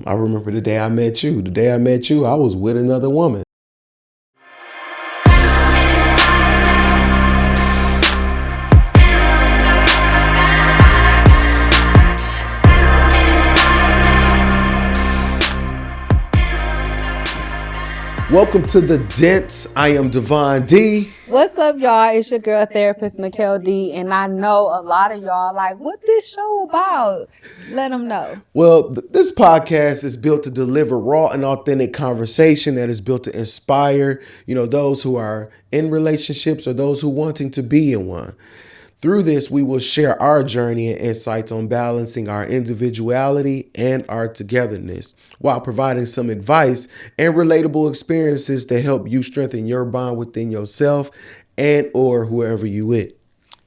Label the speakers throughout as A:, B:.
A: I remember the day I met you. The day I met you, I was with another woman. Welcome to the Dents. I am Devon D.
B: What's up, y'all? It's your girl therapist Mickell D, and I know a lot of y'all like, what this show about? Let them know.
A: Well, this podcast is built to deliver raw and authentic conversation that is built to inspire, those who are in relationships or those who wanting to be in one. Through this, we will share our journey and insights on balancing our individuality and our togetherness while providing some advice and relatable experiences to help you strengthen your bond within yourself and or whoever you with.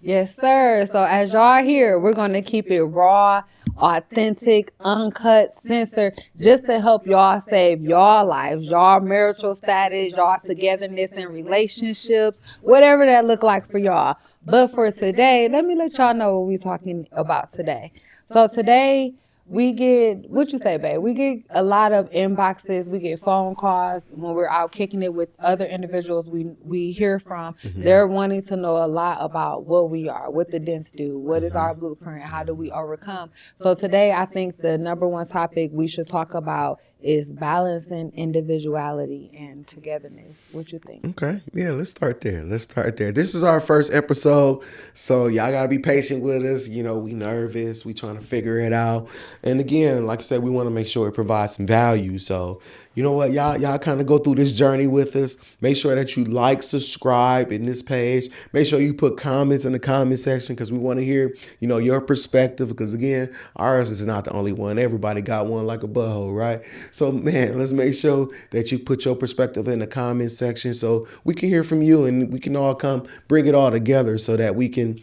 B: Yes, sir. So as y'all hear, we're going to keep it raw, authentic, uncut, censored, just to help y'all save y'all lives, y'all marital status, y'all togetherness in relationships, whatever that look like for y'all. But for today, let me let y'all know what we're talking about today. So today, we get, what you say, babe? We get a lot of inboxes. We get phone calls when we're out kicking it with other individuals we hear from. Mm-hmm. They're wanting to know a lot about what we are, what the Dents do, what is our blueprint, how do we overcome. So today, I think the number one topic we should talk about is balancing individuality and togetherness. What you think?
A: Okay, yeah, let's start there. This is our first episode, so y'all gotta be patient with us. We nervous, we trying to figure it out. And again, like I said, we want to make sure it provides some value. So, you know what, y'all kind of go through this journey with us. Make sure that you like, subscribe in this page. Make sure you put comments in the comment section because we want to hear, your perspective. Because again, ours is not the only one. Everybody got one like a butthole, right? So, man, let's make sure that you put your perspective in the comment section so we can hear from you and we can all come bring it all together so that we can,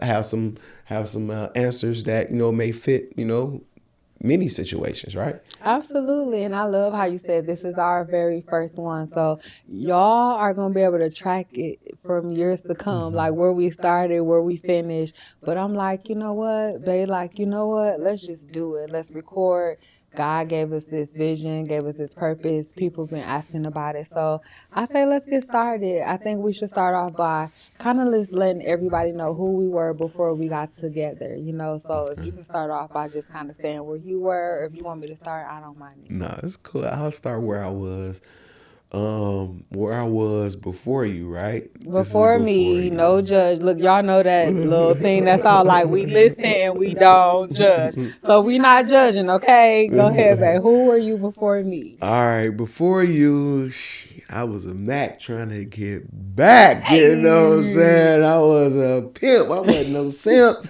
A: have some answers that, may fit, many situations, right?
B: Absolutely. And I love how you said this is our very first one. So y'all are going to be able to track it from years to come, like where we started, where we finished. But I'm like, you know what, babe, let's just do it. Let's record. God gave us this vision, gave us this purpose. People have been asking about it. So I say, let's get started. I think we should start off by kind of just letting everybody know who we were before we got together, So if you can start off by just kind of saying where you were, or if you want me to start, I don't mind.
A: No, it's cool. I'll start where I was. Before you, right?
B: Before me, you. No judge. Look, y'all know that little thing that's all like we listen and we don't judge. So we not judging, okay? Go ahead, babe. Who were you before me?
A: All right, before you, I was a Mac trying to get back, you know what I'm saying? I was a pimp. I wasn't no simp,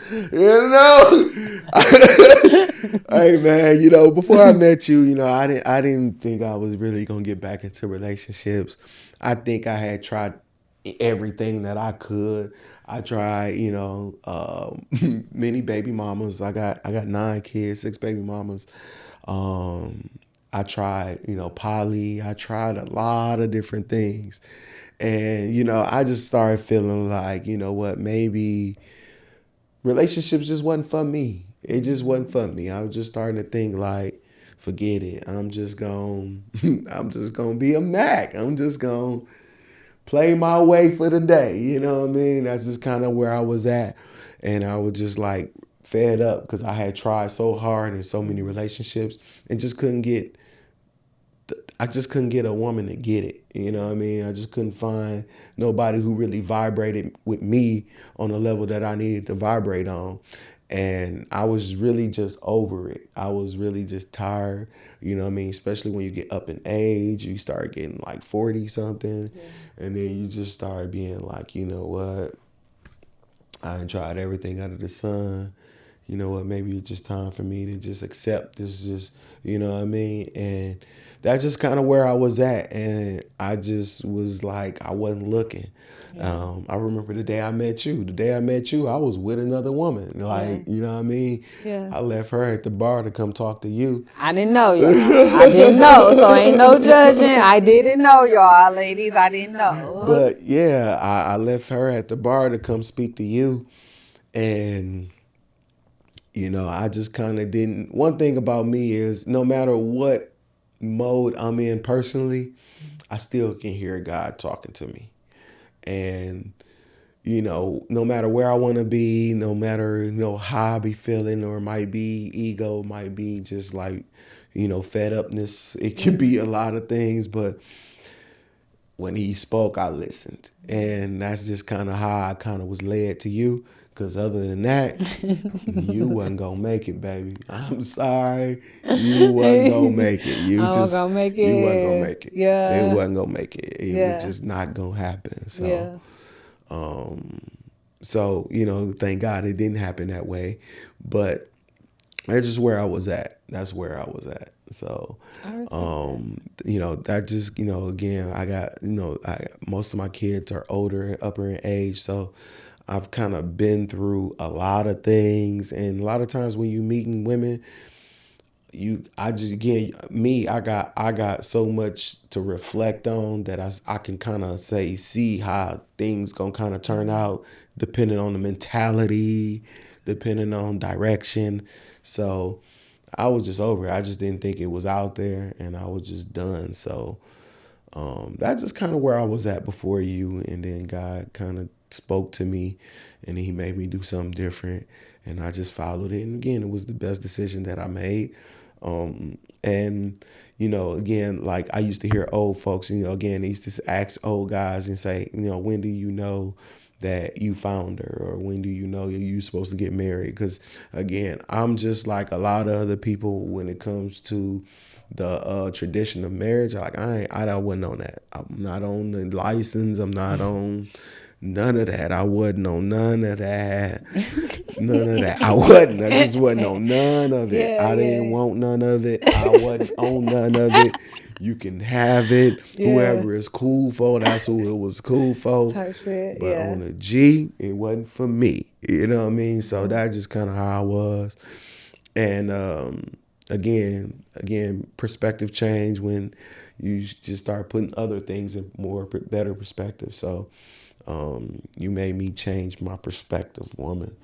A: Hey man, before I met you, I didn't think I was really gonna get back into relationships. I think I had tried everything that I could. I tried, many baby mamas. I got 9 kids, 6 baby mamas. I tried, poly. I tried a lot of different things. And, I just started feeling like, maybe relationships just wasn't for me. It just wasn't for me. I was just starting to think like, forget it. I'm just gonna be a Mac. I'm just gonna play my way for the day. You know what I mean? That's just kind of where I was at. And I was just like fed up because I had tried so hard in so many relationships and just couldn't get a woman to get it. You know what I mean? I just couldn't find nobody who really vibrated with me on the level that I needed to vibrate on. And I was really just over it. I was really just tired. You know what I mean? Especially when you get up in age, you start getting like 40 something. Yeah. And then you just start being like, you know what? I done tried everything under the sun. You know what? Maybe it's just time for me to just accept this. Just, you know what I mean? And that's just kind of where I was at. And I just was like, I wasn't looking. Yeah. I remember the day I met you. The day I met you, I was with another woman. Like, you know what I mean? Yeah. I left her at the bar to come talk to you.
B: I didn't know y'all. I didn't know. So ain't no judging. I didn't know y'all, ladies. I didn't know.
A: But yeah, I left her at the bar to come speak to you. And I just kind of didn't. One thing about me is no matter what mode I'm in personally, I still can hear God talking to me. And, no matter where I want to be, no matter, how I be feeling, or it might be ego, might be just like, fed upness. It could be a lot of things, but when he spoke, I listened. And that's just kind of how I kind of was led to you. Because other than that, you wasn't going to make it, baby. I'm sorry. You wasn't going to make it.
B: I was gonna make
A: You wasn't going to
B: it.
A: make it. It
B: Yeah.
A: wasn't going to make it. It was
B: Yeah.
A: just not going to happen.
B: Yeah.
A: Thank God it didn't happen that way. But that's just where I was at. That's where I was at. So,
B: I respect
A: that just, again, I got, most of my kids are older, upper in age. So I've kind of been through a lot of things. And a lot of times when you meeting women, I just, again, me, I got so much to reflect on that I can kind of see how things gonna kind of turn out depending on the mentality, depending on direction. So I was just over it. I just didn't think it was out there, and I was just done. So that's just kind of where I was at before you, and then God kind of spoke to me, and he made me do something different, and I just followed it. And again, it was the best decision that I made. And again, like I used to hear old folks, again, they used to ask old guys and say, when do you know that you found her, or when do you know you're supposed to get married? Because again, I'm just like a lot of other people when it comes to the tradition of marriage. Like I wasn't on that. I'm not on the license. I'm not on none of that. I wasn't on none of that. None of that. I wasn't. I just wasn't on none of it.
B: Yeah,
A: I didn't
B: yeah.
A: want none of it. I wasn't on none of it. You can have it.
B: Yeah.
A: Whoever is cool for, that's who it was cool for.
B: Type shit.
A: But
B: Yeah.
A: on a G, it wasn't for me. You know what I mean? So that's just kind of how I was. And again, perspective change when you just start putting other things in better perspective. So you made me change my perspective, woman.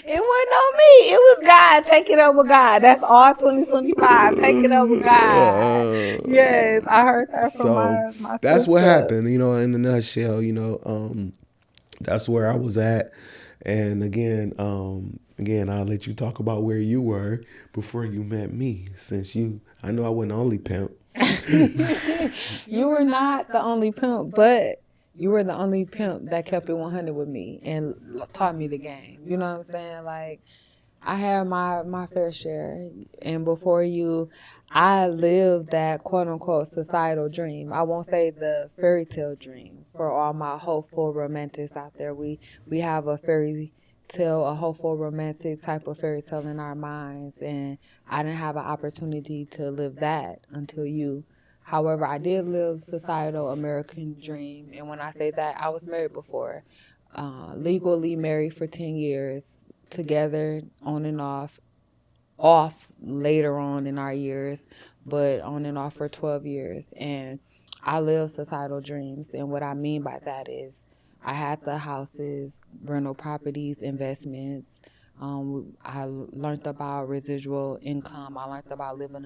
B: It wasn't on me. It was God. Take it up with God. That's all 2025. Take it up with God. Yes, I heard that from
A: So
B: my
A: that's what
B: sister.
A: happened, in a nutshell. That's where I was at. And again, I'll let you talk about where you were before you met me, since I know I wasn't the only pimp.
B: You were not the only pimp, but you were the only pimp that kept it 100 with me and taught me the game. You know what I'm saying? Like, I had my fair share, and before you, I lived that quote unquote societal dream. I won't say the fairy tale dream for all my hopeful romantics out there. We have a fairy tale, a hopeful romantic type of fairy tale in our minds, and I didn't have an opportunity to live that until you. However, I did live societal American dream, and when I say that, I was married before, legally married for 10 years, together on and off later on in our years, but on and off for 12 years. And I live societal dreams. And what I mean by that is I had the houses, rental properties, investments. I learned about residual income. I learned about leaving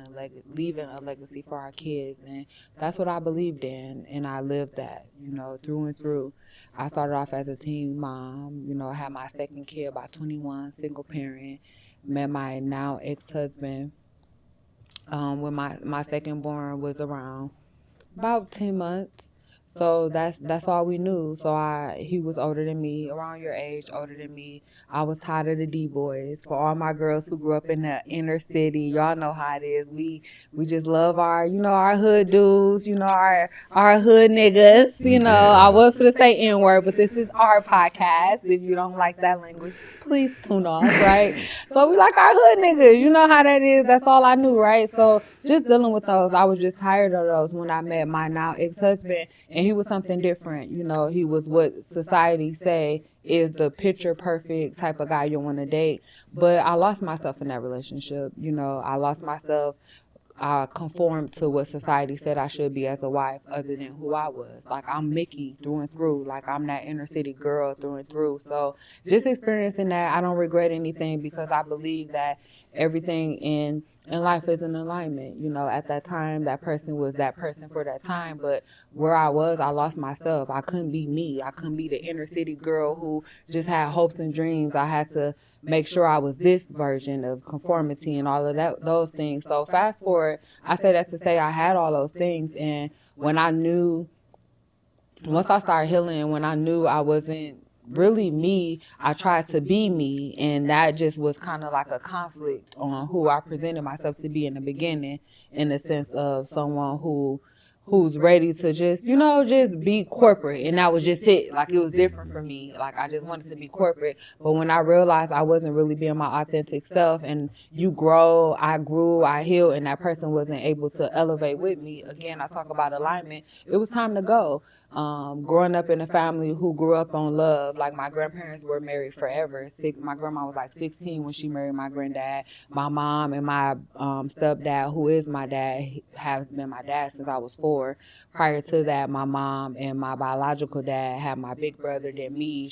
B: a legacy for our kids. And that's what I believed in. And I lived that, through and through. I started off as a teen mom. I had my second kid by 21, single parent. Met my now ex-husband when my second born was around about 10 months. So that's all we knew. So he was older than me, around your age, older than me. I was tired of the D boys. For all my girls who grew up in the inner city, y'all know how it is. We just love our hood dudes, our hood niggas. I
A: Yeah.
B: was gonna say N word, but this is our podcast. If you don't like that language, please tune off, right? So we like our hood niggas. You know how that is. That's all I knew, right? So just dealing with those, I was just tired of those when I met my now ex-husband, and he was something different. He was what society say is the picture perfect type of guy you want to date. But I lost myself in that relationship. I lost myself I conformed to what society said I should be as a wife other than who I was. Like, I'm Mickey through and through. Like, I'm that inner city girl through and through. So just experiencing that, I don't regret anything because I believe that everything in life is an alignment. You know, at that time, that person was that person for that time. But where I was, I lost myself. I couldn't be me. I couldn't be the inner city girl who just had hopes and dreams. I had to make sure I was this version of conformity and all of that, those things. So fast forward, I say that to say I had all those things. And when I knew, once I started healing, when I knew I wasn't really me, I tried to be me, and that just was kind of like a conflict on who I presented myself to be in the beginning, in the sense of someone who's ready to just, you know, just be corporate. And that was just it. Like, it was different for me. Like, I just wanted to be corporate. But when I realized I wasn't really being my authentic self, and you grow, I grew, I healed, and that person wasn't able to elevate with me, again, I talk about alignment, it was time to go. Growing up in a family who grew up on love, like my grandparents were married forever. My grandma was like 16 when she married my granddad. My mom and my stepdad, who is my dad, has been my dad since I was 4. Prior to that, my mom and my biological dad had my big brother, then me.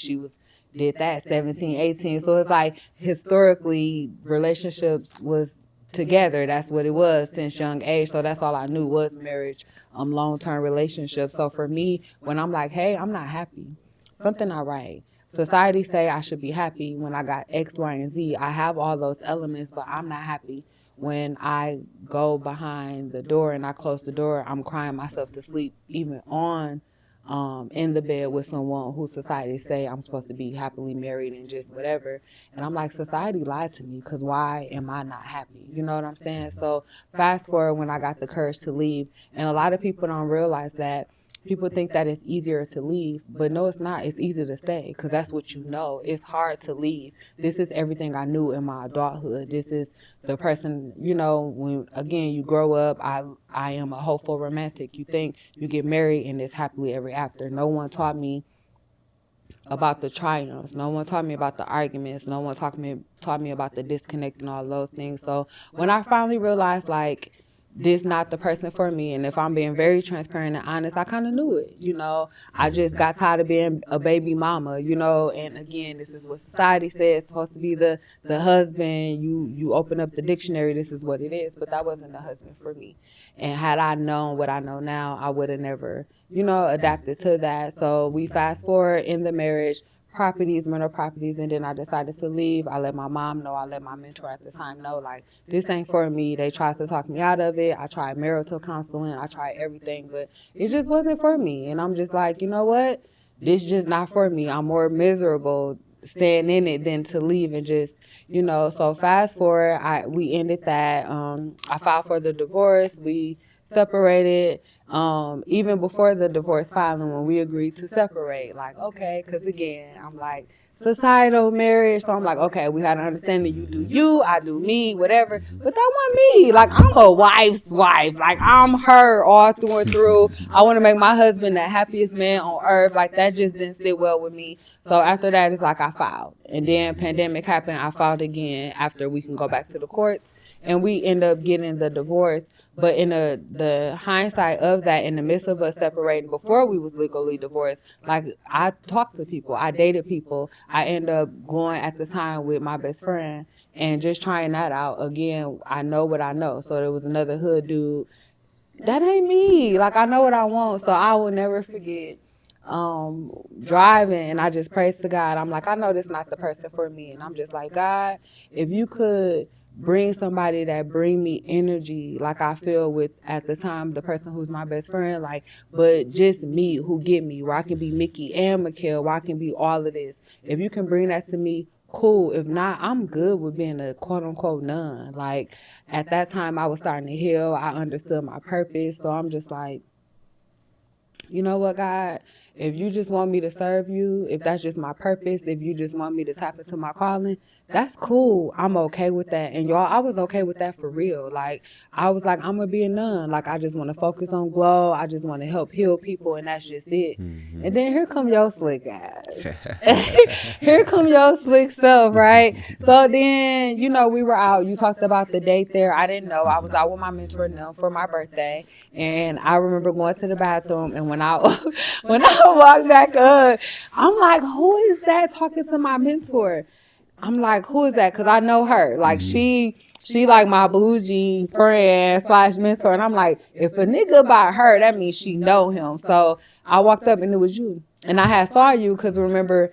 B: Did that 17, 18. So it's like, historically, relationships was together. That's what it was since young age. So that's all I knew was marriage, long-term relationships. So for me, when I'm like, hey, I'm not happy, something not right. Society say I should be happy when I got X, Y, and Z. I have all those elements, but I'm not happy. When I go behind the door and I close the door, I'm crying myself to sleep, even on in the bed with someone who society say I'm supposed to be happily married and just whatever. And I'm like, society lied to me, because why am I not happy? You know what I'm saying? So fast forward when I got the courage to leave, and a lot of people don't realize that. People think that it's easier to leave, but no, it's not. It's easy to stay, because that's what you know. It's hard to leave. This is everything I knew in my adulthood. This is the person, you know, when, again, you grow up, I am a hopeful romantic. You think you get married and it's happily ever after. No one taught me about the triumphs. No one taught me about the arguments. No one taught me about the disconnect and all those things. So when I finally realized, like, this not the person for me, and if I'm being very transparent and honest, I kind of knew it. You know, I just got tired of being a baby mama. You know, and again, this is what society says. It's supposed to be the husband. You open up the dictionary, this is what it is. But that wasn't the husband for me. And had I known what I know now, I would have never, you know, adapted to that. So we fast forward in the marriage, properties, rental properties, and then I decided to leave. I let my mom know, I let my mentor at the time know, like, this ain't for me. They tried to talk me out of it. I tried marital counseling, I tried everything, but it just wasn't for me. And I'm just like, you know what? This just not for me. I'm more miserable staying in it than to leave and just, you know. So fast forward, we ended that. I filed for the divorce. We separated. Even before the divorce filing, when we agreed to separate, like, okay, because again, I'm like, societal marriage. So I'm like, okay, we had an understanding. You do you, I do me, whatever. But that wasn't me. Like, I'm a wife's wife. Like, I'm her all through and through. I want to make my husband the happiest man on earth. Like, that just didn't sit well with me. So after that, it's like I filed. And then pandemic happened. I filed again after we can go back to the courts. And we end up getting the divorce. But in the hindsight of that, in the midst of us separating before we was legally divorced, like, I talked to people, I dated people. I ended up going at the time with my best friend and just trying that out. Again, I know what I know. So there was another hood dude. That ain't me. Like, I know what I want. So I will never forget driving, and I just praise to God. I'm like, I know this not the person for me. And I'm just like, God, if you could bring somebody that bring me energy like I feel with, at the time, the person who's my best friend, like, but just me, who get me, where I can be Mickey and Mickell, where I can be all of this. If you can bring that to me, cool. If not, I'm good with being a quote unquote nun. Like, at that time, I was starting to heal. I understood my purpose. So I'm just like, you know what, God? If you just want me to serve you, if that's just my purpose, if you just want me to tap into my calling, that's cool. I'm okay with that. And y'all, I was okay with that for real. Like, I was like, I'm going to be a nun. Like, I just want to focus on glow. I just want to help heal people, and that's just it.
A: Mm-hmm.
B: And then here come your slick ass. Here come your slick self, right? So then, you know, we were out. You talked about the date there. I didn't know. I was out with my mentor now for my birthday. And I remember going to the bathroom, and when I when I walked back up, I'm like, who is that talking to my mentor? I'm like, who is that? Because I know her. Like, she like my bougie friend / mentor. And I'm like, if a nigga about her, that means she know him. So I walked up and it was you. And I had saw you because remember,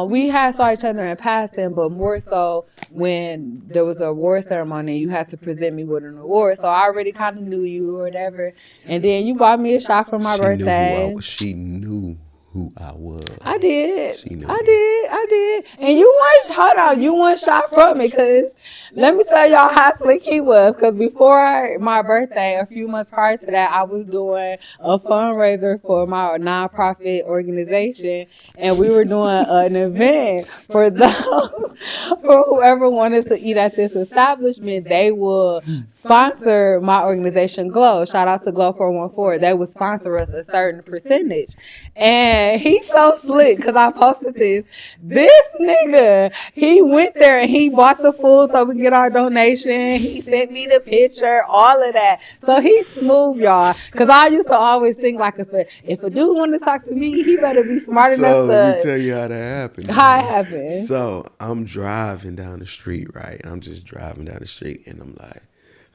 B: we had saw each other in passing, but more so when there was an award ceremony, you had to present me with an award. So I already kind of knew you or whatever. And then you bought me a shot for my birthday.
A: She knew who I was.
B: I did.
A: She knew
B: I did. And you one shot from me, because let me tell y'all how slick he was. Because before my birthday, a few months prior to that, I was doing a fundraiser for my nonprofit organization. And we were doing an event for those, for whoever wanted to eat at this establishment. They will sponsor my organization, Glow. Shout out to Glow 414. They would sponsor us a certain percentage. And he's so slick, because I posted this. This nigga, he went there and he bought the food so we get our donation. He sent me the picture, all of that. So he's smooth, y'all. Because I used to always think, like, if a dude want to talk to me, he better be smart enough to.
A: So let me tell you how that happened.
B: How it happened?
A: So I'm driving down the street, right? I'm just driving down the street, and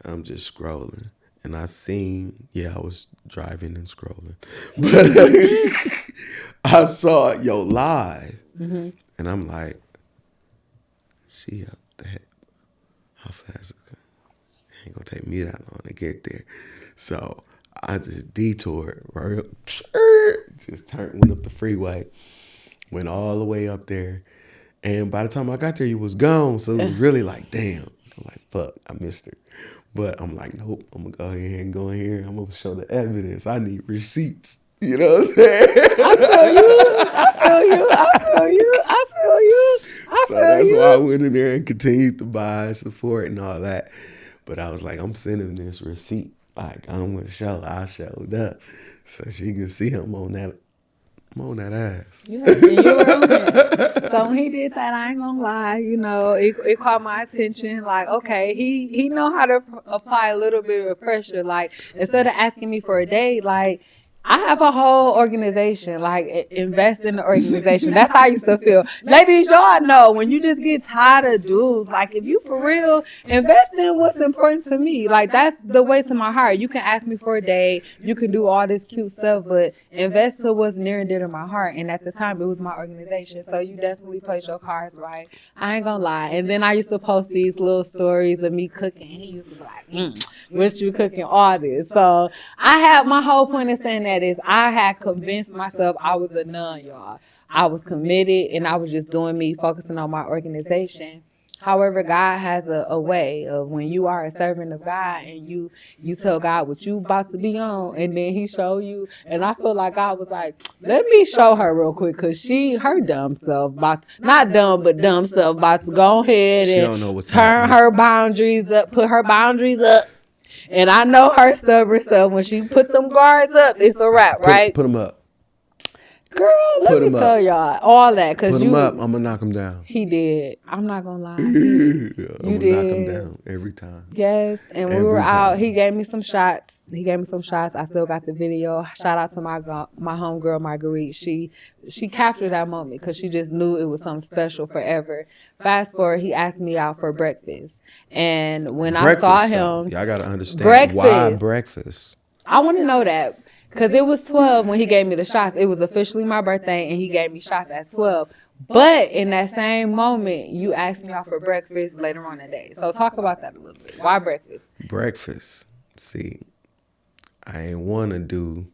A: I'm just scrolling. And I was driving and scrolling. But I saw your live. Mm-hmm. And I'm like, see how fast it ain't gonna take me that long to get there. So I just detoured, right? Just went up the freeway, went all the way up there. And by the time I got there, you was gone. So it was really like, damn. I'm like, fuck, I missed her. But I'm like, nope, I'm going to go ahead and go in here. I'm going to show the evidence. I need receipts. You know what I'm saying?
B: I feel you.
A: So that's why I went in there and continued to buy and support and all that. But I was like, I'm sending this receipt. Like, I'm going to show. I showed up. So she can see him on that ass.
B: Yeah, and you were on it. So when he did that, I ain't gonna lie, you know, it caught my attention. Like, okay, he know how to apply a little bit of pressure. Like, instead of asking me for a date, like, I have a whole organization, like, invest in the organization. That's how I used to feel. Ladies, y'all know when you just get tired of dudes, like, if you for real, invest in what's important to me. Like, that's the way to my heart. You can ask me for a date. You can do all this cute stuff, but invest to what's near and dear to my heart. And at the time, it was my organization. So you definitely played your cards right. I ain't gonna lie. And then I used to post these little stories of me cooking. He used to be like, what you cooking, all this. So I had my whole point of saying that is I had convinced myself I was a nun, y'all. I was committed and I was just doing me, focusing on my organization. However, God has a way of when you are a servant of God and you tell God what you about to be on, and then he show you. And I feel like God was like, let me show her real quick, because her dumb self not dumb, but dumb self about to go ahead and turn her boundaries up, put her boundaries up. And I know her stubborn self. When she put them guards up, it's a wrap, right?
A: Put them up.
B: Girl, let me tell y'all all that.
A: Put him up. I'm going to knock him down.
B: He did. I'm not going to lie.
A: I'm going to knock him down every time.
B: Yes. And we were out. He gave me some shots. I still got the video. Shout out to my homegirl, Marguerite. She captured that moment because she just knew it was something special forever. Fast forward, he asked me out for breakfast. And when I saw him.
A: Y'all got to understand why breakfast.
B: I want to know that. Because it was 12 when he gave me the shots. It was officially my birthday, and he gave me shots at 12. But in that same moment, you asked me out for breakfast later on that day. So talk about that a little bit. Why breakfast?
A: Breakfast. See, I ain't want to do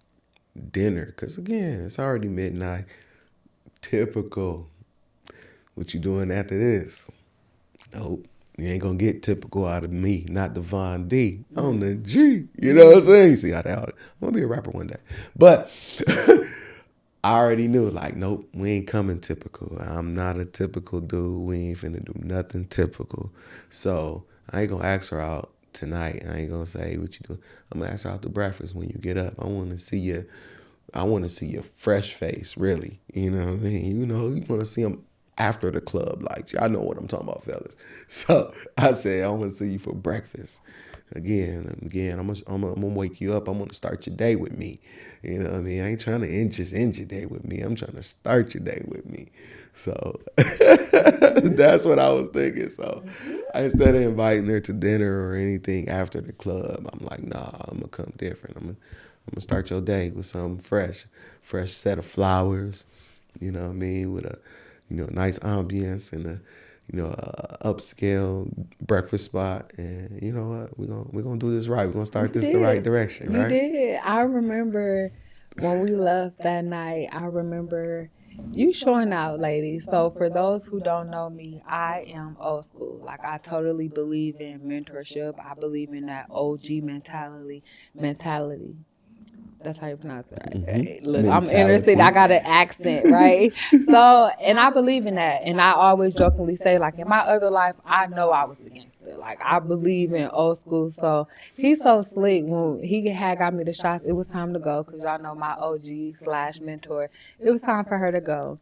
A: dinner because, again, it's already midnight. Typical. What you doing after this? Nope. You ain't gonna get typical out of me, not Devon D on the G. You know what I'm saying? You see how that? I'm gonna be a rapper one day. But I already knew, like, nope, we ain't coming typical. I'm not a typical dude. We ain't finna do nothing typical. So I ain't gonna ask her out tonight. I ain't gonna say what you do. I'm gonna ask her out to breakfast when you get up. I want to see you. I want to see your fresh face, really. You know what I mean? You want to see them after the club. Like, y'all know what I'm talking about, fellas. So I said, I want to see you for breakfast. Again, I'm gonna wake you up. I'm gonna start your day with me. You know what I mean? I ain't trying to just end your day with me. I'm trying to start your day with me. So that's what I was thinking. So instead of inviting her to dinner or anything after the club, I'm like, nah, I'm gonna come different. I'm gonna start your day with something fresh set of flowers. You know what I mean? With a nice ambience and a upscale breakfast spot. And you know what? We're gonna do this right. We're gonna start this the right direction,
B: You
A: right?
B: did. I remember when we left that night, I remember you showing out, ladies. So for those who don't know me, I am old school. Like, I totally believe in mentorship. I believe in that OG mentality. That's how you pronounce it, right?
A: Mm-hmm.
B: Look, I'm
A: Mentality.
B: interested. I got an accent, right? So, and I believe in that. And I always jokingly say, like, in my other life, I know I was against it. Like, I believe in old school. So he's so slick. When he had got me the shots, it was time to go, because y'all know my OG/mentor. It was time for her to go.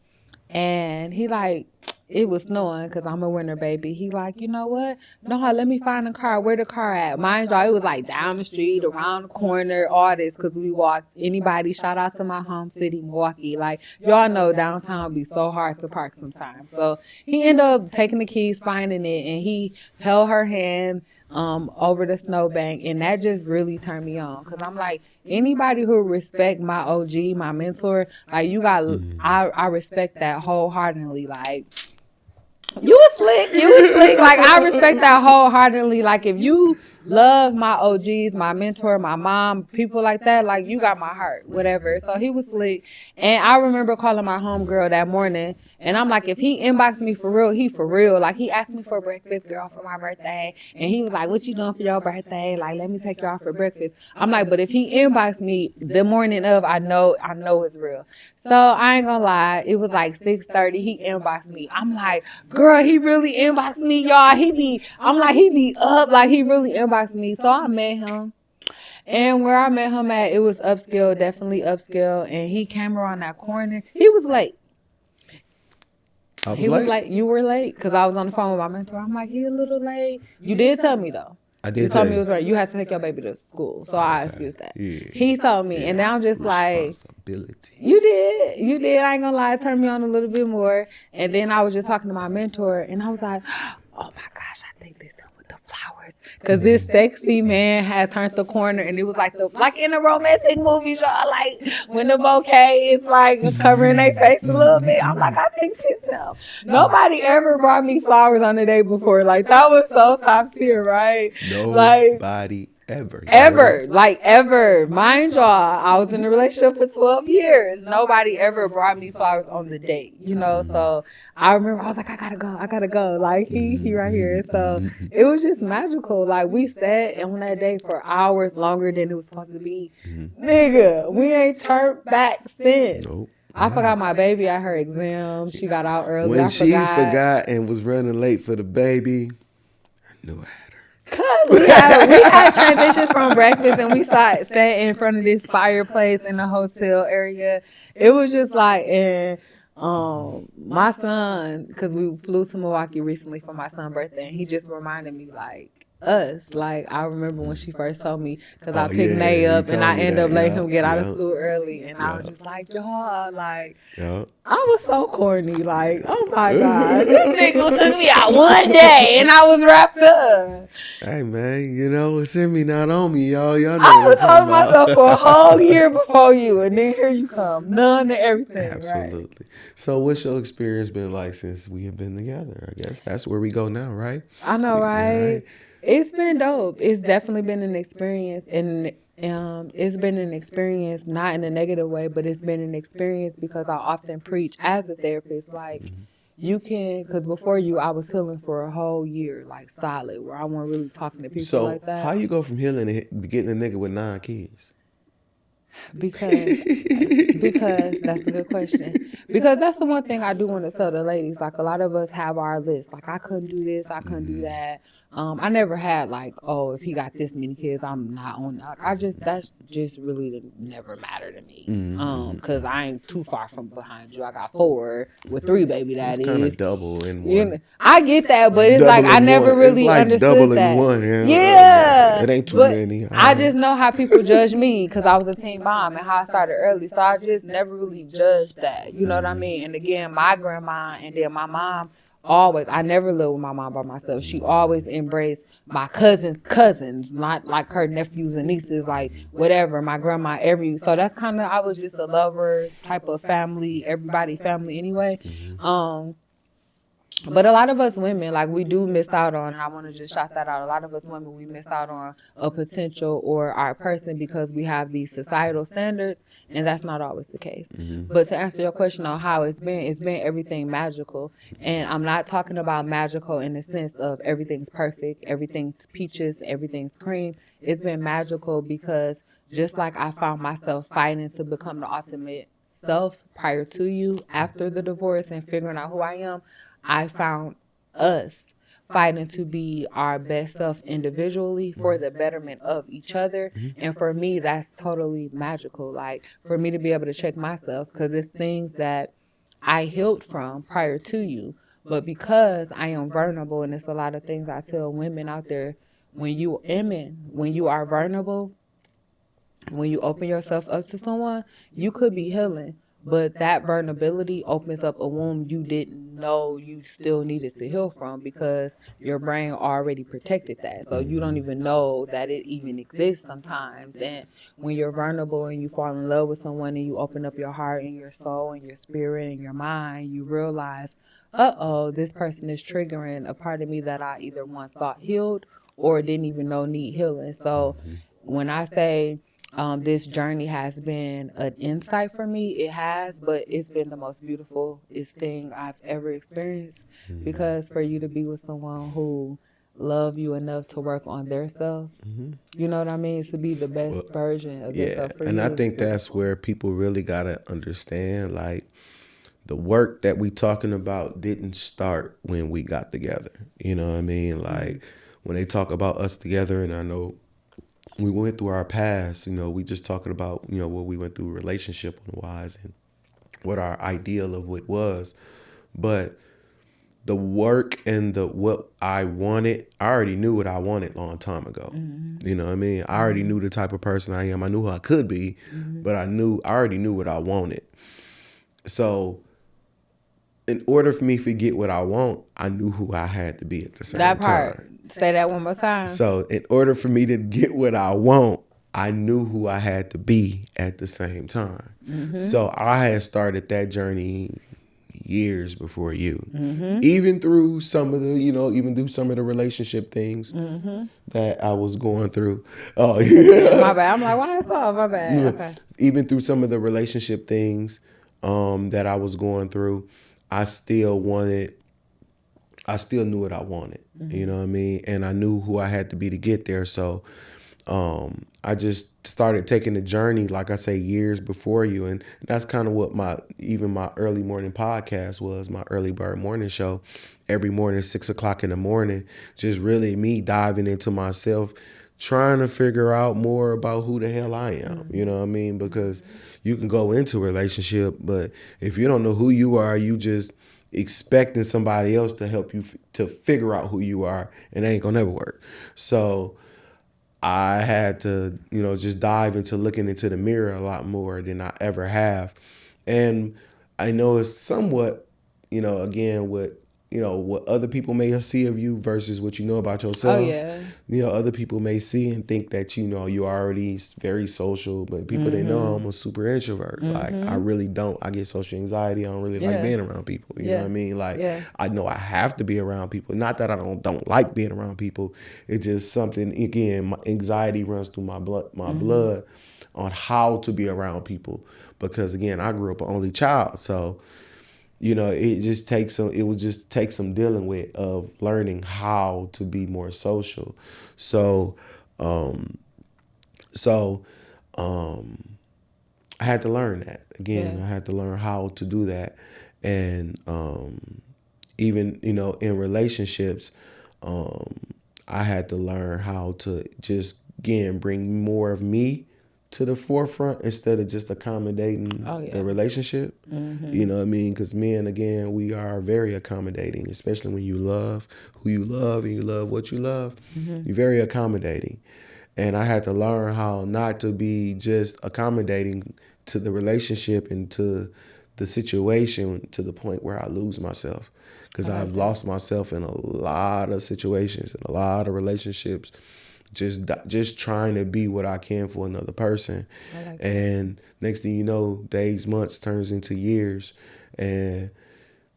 B: And he like, it was snowing because I'm a winter baby. He like, you know what? No, let me find a car. Where the car at? Mind y'all, it was like down the street, around the corner, all this, because we walked. Anybody, shout out to my home city, Milwaukee. Like, y'all know downtown be so hard to park sometimes. So he ended up taking the keys, finding it, and he held her hand over the snowbank, and that just really turned me on, because I'm like, anybody who respect my OG, my mentor, like, you got, I respect that wholeheartedly. Like, you was slick. Like, I respect that wholeheartedly. Like, if you love my OGs, my mentor, my mom, people like that, like, you got my heart, whatever. So he was slick. And I remember calling my homegirl that morning, and I'm like, if he inboxed me for real, he for real. Like, he asked me for breakfast, girl, for my birthday. And he was like, what you doing for your birthday? Like, let me take you out for breakfast. I'm like, but if he inboxed me the morning of, I know it's real. So I ain't gonna lie, it was like 6:30. He inboxed me. I'm like, girl, he really inboxed me, y'all. He be up, like, he really inboxed me. So I met him. And where I met him at, it was upscale, definitely upscale. And he came around that corner. He was late.
A: He was late.
B: You were late, because I was on the phone with my mentor. I'm like, he a little late. You did tell me, though.
A: I did.
B: You told me it was right. You had to take your baby to school, so I excused that. Yeah. He told me, and now I'm just like, you did. I ain't gonna lie, it turned me on a little bit more. And then I was just talking to my mentor, and I was like, oh my gosh, I think this is with the flowers, because this sexy man had turned the corner, and it was like in the romantic movies, y'all, like when the bouquet is like covering their face a little bit. I'm like, I think this him. Nobody ever brought me flowers on the day before. Like, that was so top tier, right?
A: Nobody ever.
B: Ever. Mind y'all, I was in a relationship for 12 years. Nobody ever brought me flowers on the date, So I remember I was like, I gotta go. Like, he right here. So it was just magical. Like, we sat on that day for hours longer than it was supposed to be. Nigga, we ain't turned back since. Nope. I forgot my baby at her exam. She got out early.
A: When she forgot and was running late for the baby, I knew I had her.
B: Cause we had transitions from breakfast, and we sat in front of this fireplace in the hotel area. It was just like, and my son, because we flew to Milwaukee recently for my son's birthday, and he just reminded me, like, us. Like, I remember when she first told me, because I picked Nay up, and I ended up letting him get out of school early, and I was just like, y'all, like, I was so corny, like, oh my God, this nigga took me out one day, and I was wrapped up.
A: Hey man, it's in me, not on me, y'all. Y'all know
B: I was holding myself for a whole year before you, and then here you come, none of everything.
A: Absolutely.
B: Right?
A: So what's your experience been like since we have been together? I guess that's where we go now, right?
B: I know, right? It's been dope. It's definitely been an experience, and it's been an experience not in a negative way, but it's been an experience because I often preach as a therapist, like, you can, because before you, I was healing for a whole year, like, solid, where I wasn't really talking to people like that.
A: So how you go from healing to getting a nigga with 9 kids?
B: Because that's a good question. Because that's the one thing I do want to tell the ladies. Like, a lot of us have our list. Like, I couldn't do this, I couldn't do that. I never had like, oh, if he got this many kids, I'm not on. Like, that's just really never matter to me. Because I ain't too far from behind you. I got 4 with 3 baby
A: It's kind
B: daddies.
A: of double in
B: You
A: one.
B: know, I get that, but it's like
A: Double
B: I
A: in
B: never
A: one. It's
B: really
A: like
B: understood
A: double in
B: that.
A: one. Yeah.
B: Yeah,
A: It ain't too
B: but
A: many.
B: I just know how people judge me because I was a teen mom and how I started early, so I just never really judged that. You know what I mean? And again, my grandma and then my mom always. I never lived with my mom by myself. She always embraced my cousins, not like her nephews and nieces, like whatever. My grandma, so that's kind of, I was just a lover type of family, everybody family anyway. But a lot of us women, like, we do miss out on, and I want to just shout that out. A lot of us women, we miss out on a potential or our person because we have these societal standards, and that's not always the case. But to answer your question on how it's been everything magical. And I'm not talking about magical in the sense of everything's perfect, everything's peaches, everything's cream. It's been magical because just like I found myself fighting to become the ultimate self prior to you, after the divorce and figuring out who I am, I found us fighting to be our best self individually for the betterment of each other. And for me, that's totally magical. Like, for me to be able to check myself, because it's things that I healed from prior to you. But because I am vulnerable, and it's a lot of things I tell women out there, when you are vulnerable, when you open yourself up to someone, you could be healing. But that vulnerability opens up a wound you didn't know you still needed to heal from because your brain already protected that. So you don't even know that it even exists sometimes. And when you're vulnerable and you fall in love with someone and you open up your heart and your soul and your spirit and your mind, you realize, this person is triggering a part of me that I either one thought healed or didn't even know need healing. So when I say, this journey has been an insight for me, it has, but it's been the most beautiful thing I've ever experienced. Because for you to be with someone who love you enough to work on their self, you know what I mean, to be the best version of
A: Yeah,
B: themselves for
A: and
B: you
A: I
B: is
A: think that's
B: beautiful.
A: where people really gotta understand, like, the work that we talking about didn't start when we got together. You know what I mean? Like, when they talk about us together, and I know we went through our past, we just talking about, what we went through relationship wise and what our ideal of what was. But the work and the what I wanted, I already knew what I wanted a long time ago. You know what I mean? I already knew the type of person I am. I knew who I could be, but I already knew what I wanted. So in order for me to get what I want, I knew who I had to be at the same
B: That part,
A: time.
B: say that one more time.
A: So in order for me to get what I want, I knew who I had to be at the same time. So I had started that journey years before you. Even through some of the, even through some of the relationship things that I was going through. Oh,
B: Yeah, my
A: yeah.
B: bad. I'm like, why is that? My bad. Okay.
A: Even through some of the relationship things that I was going through, I still wanted I still knew what I wanted. You know what I mean? And I knew who I had to be to get there. So I just started taking the journey, like I say, years before you. And that's kind of what my early morning podcast was, my early bird morning show. Every morning, 6 o'clock in the morning, just really me diving into myself, trying to figure out more about who the hell I am. You know what I mean? Because you can go into a relationship, but if you don't know who you are, you just expecting somebody else to help you to figure out who you are, and it ain't gonna never work. So I had to, just dive into looking into the mirror a lot more than I ever have. And I know it's somewhat, again, what other people may see of you versus what you know about
B: Oh,
A: yourself.
B: yeah.
A: Other people may see and think that, you're already very social, but people they know I'm a super introvert. Like, I really don't. I get social anxiety. I don't really like
B: Yeah.
A: being around people. You know what I mean? Like,
B: Yeah.
A: I know I have to be around people. Not that I don't like being around people. It's just something, again, my anxiety runs through my blood on how to be around people. Because again, I grew up an only child. So, it would just take some dealing with of learning how to be more social. So, so, um, I had to learn that. Again,
B: Yeah.
A: I had to learn how to do that. And even, in relationships, um, I had to learn how to just, again, bring more of me to the forefront instead of just accommodating
B: Oh, yeah.
A: the relationship. You know what I mean? Because men, again, we are very accommodating, especially when you love who you love and you love what you love. You're very accommodating. And I had to learn how not to be just accommodating to the relationship and to the situation to the point where I lose myself. Because
B: I like
A: I've
B: that.
A: lost myself in a lot of situations and a lot of relationships, just trying to be what I can for another person.
B: I like that.
A: And next thing you know, days, months turns into years. And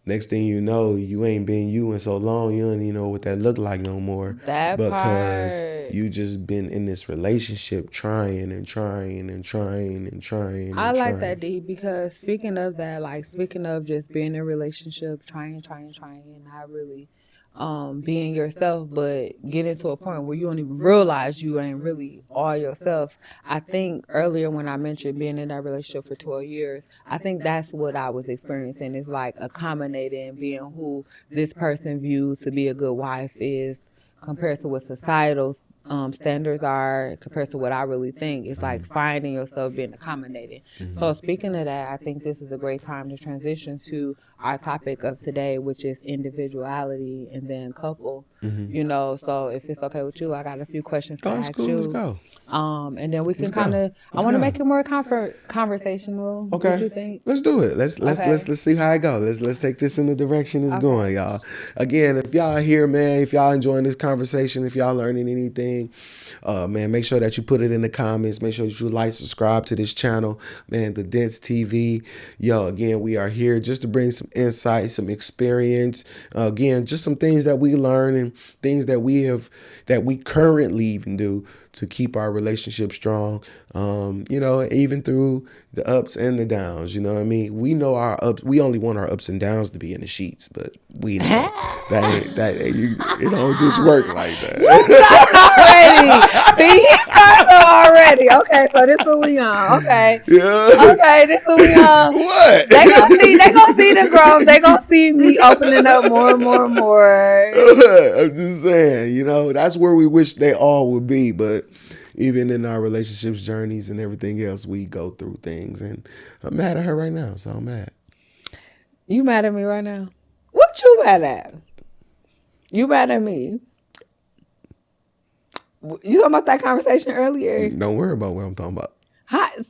A: next thing you know, you ain't been you in so long, you don't even know what that look like no more.
B: That
A: Because
B: part.
A: you just been in this relationship trying and trying and trying and trying
B: I
A: and
B: like that,
A: trying.
B: D, because speaking of that, like speaking of just being in a relationship, trying, and not really being yourself, but getting to a point where you don't even realize you ain't really all yourself. I think earlier when I mentioned being in that relationship for 12 years, I think that's what I was experiencing, is like accommodating, being who this person views to be a good wife is compared to what societal standards are, compared to what I really think. It's like finding yourself, being accommodating. So speaking of that, I think this is a great time to transition to our topic of today, which is individuality and then couple. So if it's okay with you, I got a few questions to
A: Oh, it's
B: ask
A: cool. Let's
B: you.
A: go.
B: And then we can
A: Let's
B: kind
A: go.
B: of, I
A: Let's
B: want to
A: go.
B: make it more conversational. What
A: Okay,
B: you think?
A: let's do it. Let's see how it goes. Let's take this in the direction it's going, y'all. Again, if y'all here, man, if y'all enjoying this conversation, if y'all learning anything, man, make sure that you put it in the comments. Make sure that you like, subscribe to this channel, man, the Dents TV. Yo, again, we are here just to bring some insight, some experience. Again, just some things that we learn and things that we currently even do to keep our relationship strong. Even through the ups and the downs. You know what I mean? We know our ups. We only want our ups and downs to be in the sheets, but we know it don't just work like that.
B: Already. See, he started already. Okay, so this what we on. Okay.
A: Yeah.
B: Okay, this what we on.
A: What?
B: They gonna see the growth. They gonna see me opening up more and more and more.
A: I'm just saying, that's where we wish they all would be, but even in our relationships journeys and everything else, we go through things, and I'm mad at her right now, so I'm mad.
B: You mad at me right now? What you mad at? You mad at me? You talking about that conversation earlier?
A: Don't worry about what I'm talking about.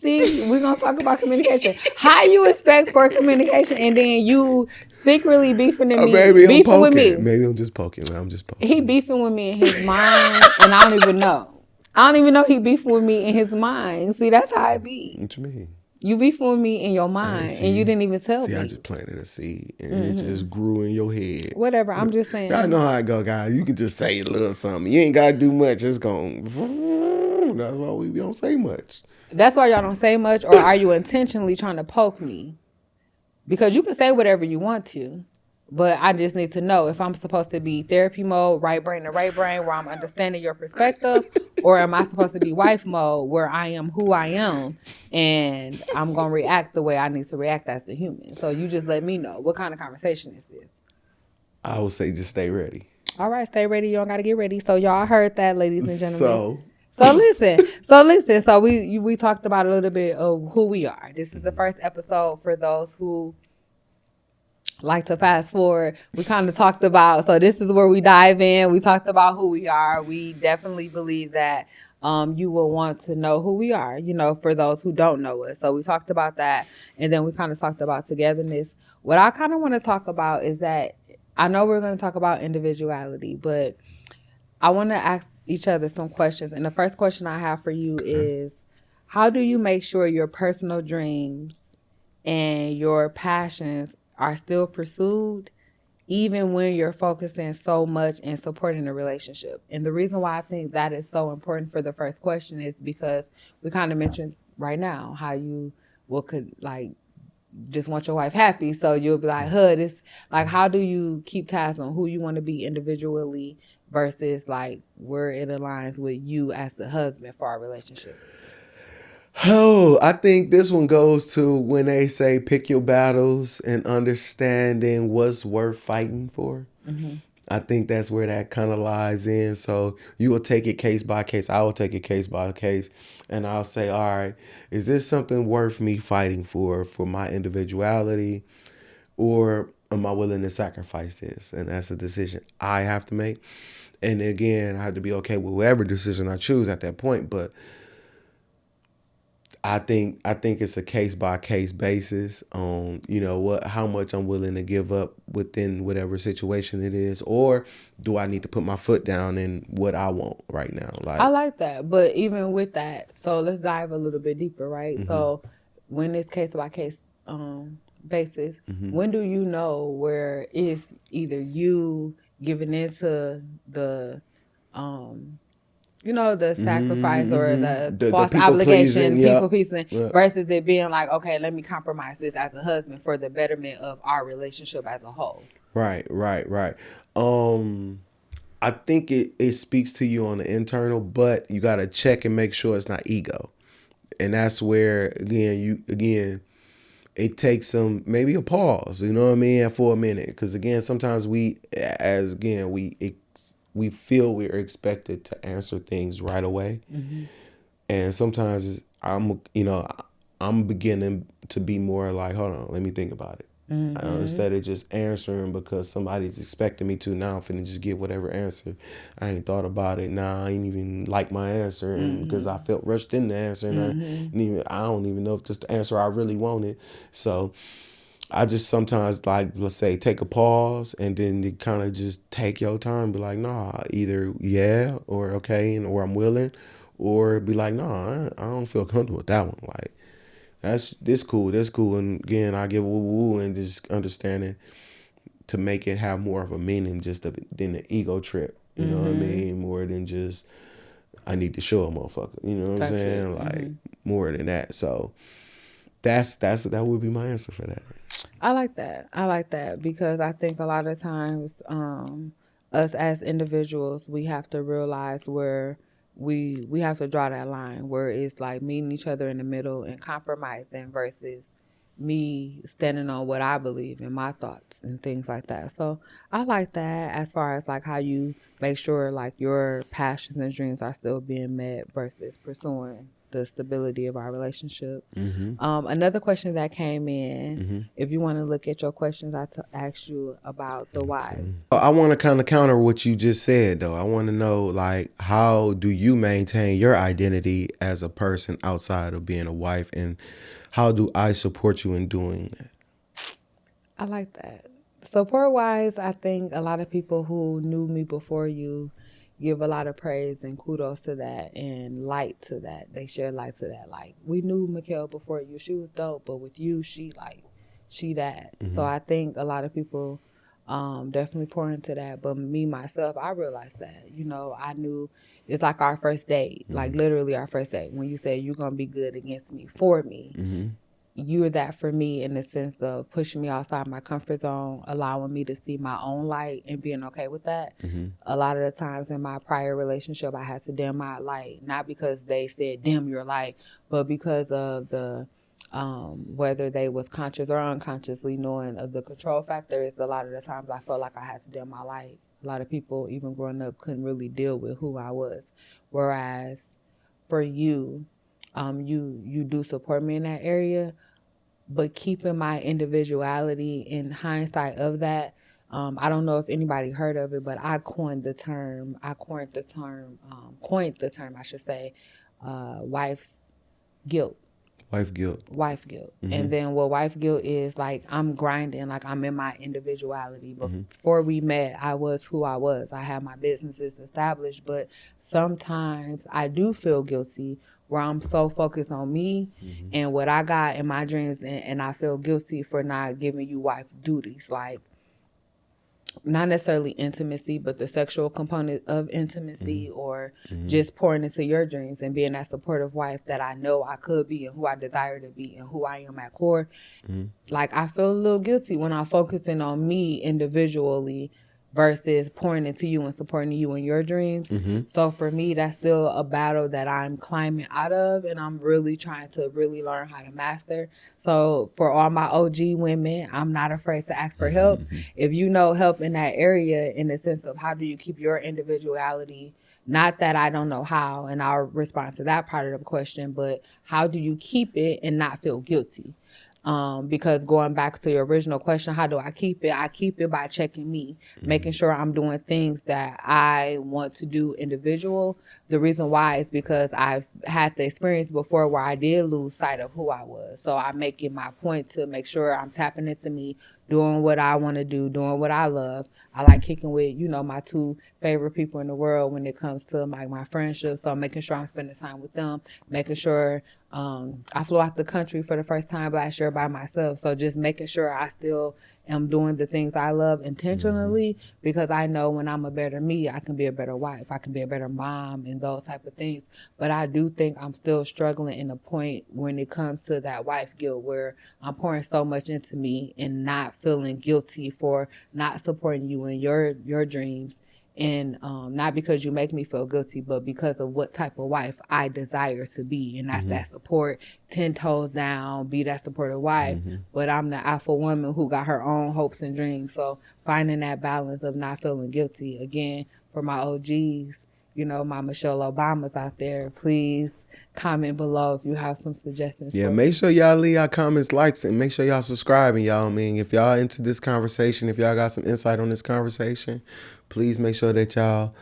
B: See, we're gonna talk about communication. How you expect for communication and then you secretly beefing with me?
A: Maybe I'm
B: Beefing with
A: poking.
B: me.
A: Maybe I'm just poking. I'm just poking.
B: He beefing with me in his mind, and I don't even know. I don't even know he beefing with me in his mind. See, that's how it be.
A: What you mean?
B: You beefing with me in your mind, and you didn't even tell me.
A: I just planted a seed, and it just grew in your head.
B: Whatever, I'm just saying.
A: Y'all know how it go, guys. You can just say a little something. You ain't got to do much. It's going. That's why we don't say much.
B: That's why y'all don't say much, or are you intentionally trying to poke me? Because you can say whatever you want to, but I just need to know if I'm supposed to be therapy mode, right brain to right brain, where I'm understanding your perspective, or am I supposed to be wife mode, where I am who I am, and I'm going to react the way I need to react as a human. So you just let me know. What kind of conversation is this?
A: I would say just stay ready.
B: All right, stay ready. You don't got to get ready. So y'all heard that, ladies and gentlemen.
A: So
B: listen. So we talked about a little bit of who we are. This is the first episode for those who like to fast forward. We kind of talked about, so this is where we dive in. We talked about who we are. We definitely believe that you will want to know who we are, for those who don't know us. So we talked about that. And then we kind of talked about togetherness. What I kind of want to talk about is that I know we're going to talk about individuality, but I want to ask each other some questions. And the first question I have for you is, how do you make sure your personal dreams and your passions are still pursued even when you're focusing so much and supporting a relationship? And the reason why I think that is so important for the first question is because we kind of mentioned right now how you could just want your wife happy. So you'll be like, this, like, how do you keep tabs on who you want to be individually versus like where it aligns with you as the husband for our relationship?
A: Oh, I think this one goes to when they say pick your battles and understanding what's worth fighting for.
B: Mm-hmm.
A: I think that's where that kind of lies in. So you will take it case by case. I will take it case by case. And I'll say, all right, is this something worth me fighting for my individuality? Or am I willing to sacrifice this? And that's a decision I have to make. And again, I have to be okay with whatever decision I choose at that point. But I think it's a case by case basis on how much I'm willing to give up within whatever situation it is, or do I need to put my foot down in what I want right now?
B: I
A: Like,
B: like that. But even with that, so let's dive a little bit deeper, right?
A: mm-hmm.
B: So when it's case by case basis,
A: Mm-hmm.
B: when do you know where it's either you giving into the the sacrifice or the
A: The
B: false
A: people
B: obligation,
A: pleasing,
B: people
A: yep.
B: pleasing,
A: Yep.
B: versus it being like, okay, let me compromise this as a husband for the betterment of our relationship as a whole.
A: Right. I think it speaks to you on the internal, but you gotta check and make sure it's not ego. And that's where again it takes some maybe a pause, you know what I mean, for a minute, because again sometimes we feel we're expected to answer things right away,
B: Mm-hmm.
A: and sometimes I'm beginning to be more like, hold on, let me think about it.
B: Mm-hmm.
A: Instead of just answering because somebody's expecting me to, now I'm finna just give whatever answer. I ain't thought about it. Nah, I ain't even like my answer, and because I felt rushed in the answer, and I don't even know if this the answer I really wanted. So I just sometimes, like, let's say, take a pause and then you kind of just take your time, be like, nah, either yeah or okay, or I'm willing, or be like, nah, I don't feel comfortable with that one. Like, this cool. And again, I give woo woo and just understanding to make it have more of a meaning than the ego trip. You know what I mean? More than just I need to show a motherfucker. You know what I'm
B: Type
A: saying?
B: shit.
A: Like more than that. So that would be my answer for that.
B: I like that. I like that because I think a lot of times, us as individuals, we have to realize where we have to draw that line where it's like meeting each other in the middle and compromising versus me standing on what I believe and my thoughts and things like that. So I like that as far as like how you make sure like your passions and dreams are still being met versus pursuing the stability of our relationship. Another question that came in, if you want to look at your questions, asked you about the wives.
A: I want to kind of counter what you just said, though. I want to know, like, how do you maintain your identity as a person outside of being a wife, and how do I support you in doing that?
B: I like that. Support wise, I think a lot of people who knew me before you give a lot of praise and kudos to that and light to that. They share light to that. Like, we knew Mickell before you. She was dope, but with you, she that. So I think a lot of people definitely pour into that. But me, myself, I realized that. I knew it's like our first date, like literally our first date. When you say you're going to be good against me, for me, you're that for me in the sense of pushing me outside my comfort zone, allowing me to see my own light and being okay with that. A lot of the times in my prior relationship, I had to dim my light, not because they said dim your light, but because of the whether they was conscious or unconsciously knowing of the control factors. A lot of the times I felt like I had to dim my light. A lot of people, even growing up, couldn't really deal with who I was. Whereas for you, you do support me in that area, but keeping my individuality in hindsight of that. I don't know if anybody heard of it, but I coined the term. Coined the term, I should say, wife's guilt.
A: Wife guilt.
B: Wife guilt. And then what wife guilt is, like, I'm grinding, like I'm in my individuality. Before we met, I was who I was. I had my businesses established, but sometimes I do feel guilty where I'm so focused on me and what I got in my dreams, and I feel guilty for not giving you wife duties, like not necessarily intimacy, but the sexual component of intimacy, or just pouring into your dreams and being that supportive wife that I know I could be and who I desire to be and who I am at core. Like, I feel a little guilty when I'm focusing on me individually versus pouring into you and supporting you in your dreams. So for me, that's still a battle that I'm climbing out of, and I'm really trying to really learn how to master. So for all my OG women, I'm not afraid to ask for help. If you know help in that area, in the sense of how do you keep your individuality, not that I don't know how, and I'll respond to that part of the question, but how do you keep it and not feel guilty? Because going back to your original question, how do I keep it? I keep it by checking me, making sure I'm doing things that I want to do individual. The reason why is because I've had the experience before where I did lose sight of who I was. So I make it my point to make sure I'm tapping into me, doing what I want to do, doing what I love. I like kicking with, my two favorite people in the world when it comes to my friendships. So I'm making sure I'm spending time with them, making sure I flew out the country for the first time last year by myself. So just making sure I still am doing the things I love intentionally, because I know when I'm a better me, I can be a better wife, I can be a better mom, and those type of things. But I do think I'm still struggling in a point when it comes to that wife guilt, where I'm pouring so much into me and not feeling guilty for not supporting you in your dreams. And not because you make me feel guilty, but because of what type of wife I desire to be. And that's that support, 10 toes down, be that supportive wife. But I'm the alpha woman who got her own hopes and dreams. So finding that balance of not feeling guilty. Again, for my OGs, my Michelle Obamas out there, please comment below if you have some suggestions.
A: Yeah, make sure y'all leave y'all comments, likes, and make sure y'all subscribing, y'all. I mean, if y'all into this conversation, if y'all got some insight on this conversation, please make sure that y'all,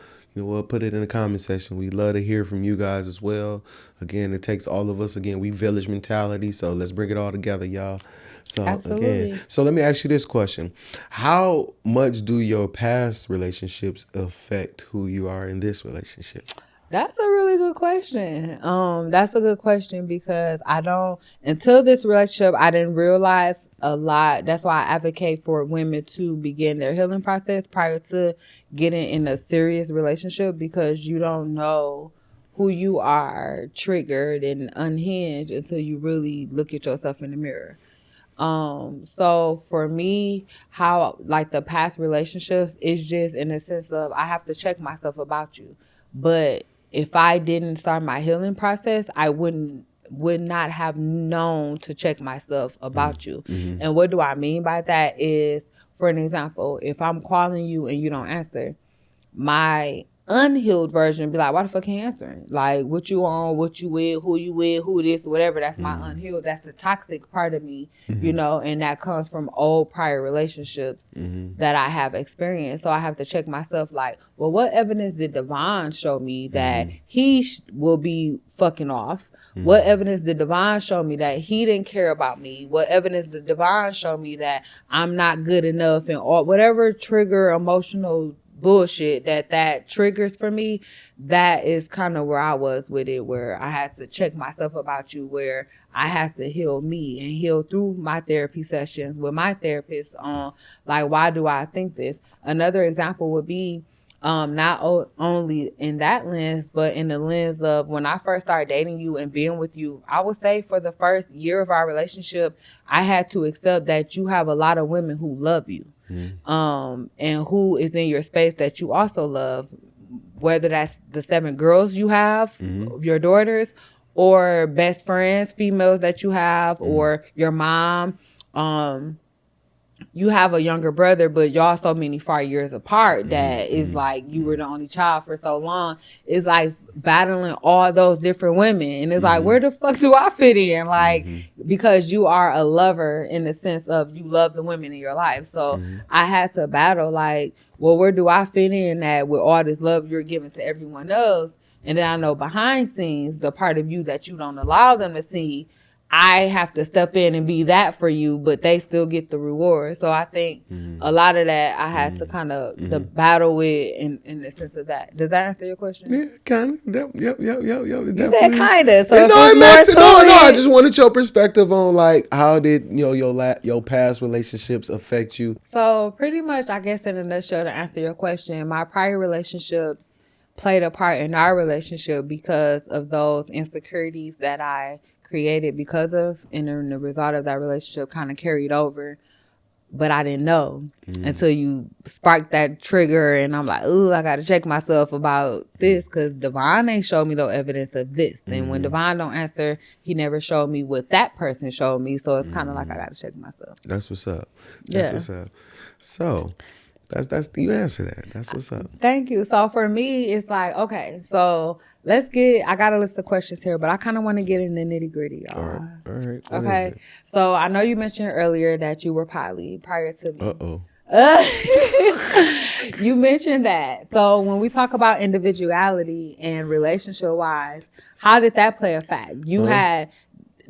A: put it in the comment section. We love to hear from you guys as well. Again, it takes all of us. Again, we village mentality, so let's bring it all together, y'all. So
B: Absolutely.
A: again, so let me ask you this question. How much do your past relationships affect who you are in this relationship?
B: That's a really good question. That's a good question because until this relationship, I didn't realize a lot. That's why I advocate for women to begin their healing process prior to getting in a serious relationship, because you don't know who you are triggered and unhinged until you really look at yourself in the mirror. So for me, how like the past relationships is just in the sense of I have to check myself about you. But if I didn't start my healing process, I would not have known to check myself about you. And what do I mean by that is, for an example, if I'm calling you and you don't answer, my unhealed version be like, why the fuck ain't answering? Like, what you on, what you with, who this, whatever. That's my unhealed. That's the toxic part of me, and that comes from old prior relationships that I have experienced. So I have to check myself like, well, what evidence did Devon show me that he will be fucking off? What evidence did Devon show me that he didn't care about me? What evidence did Devon show me that I'm not good enough? And all, whatever trigger emotional bullshit that triggers for me, that is kind of where I was with it, where I had to check myself about you, where I had to heal me and heal through my therapy sessions with my therapist on like, why do I think this? Another example would be not only in that lens, but in the lens of when I first started dating you and being with you. I would say for the first year of our relationship, I had to accept that you have a lot of women who love you. And who is in your space that you also love, whether that's the 7 girls you have, your daughters, or best friends, females that you have, or your mom. You have a younger brother, but y'all so many far years apart that is like you were the only child for so long. It's like battling all those different women. And it's like, where the fuck do I fit in? Like, because you are a lover in the sense of you love the women in your life. So I had to battle like, well, where do I fit in that with all this love you're giving to everyone else? And then I know behind scenes, the part of you that you don't allow them to see, I have to step in and be that for you, but they still get the reward. So I think a lot of that I had to kind of the battle with in the sense of that. Does that answer your question?
A: Yeah, kind of. Yep.
B: You said kind of. So
A: Yeah, no, it makes it. No. I
B: just
A: just wanted your perspective on like how did your past relationships affect you?
B: So pretty much, I guess in a nutshell, to answer your question, my prior relationships played a part in our relationship because of those insecurities that I created because of, and then the result of that relationship kind of carried over. but I didn't know until you sparked that trigger, and I'm like, ooh, I got to check myself about this because Devon ain't showed me no evidence of this. And when Devon don't answer, he never showed me what that person showed me. So it's kind of like I got to check myself.
A: That's what's up. That's what's up. So that's you answer that. That's what's up.
B: Thank you. So for me, it's like, okay, so I got a list of questions here, but I kind of want to get in the nitty gritty, y'all.
A: All right. What
B: Okay.
A: is it?
B: So I know you mentioned earlier that you were poly prior to me.
A: Uh-oh.
B: You mentioned that. So when we talk about individuality and relationship wise, how did that play a fact? You had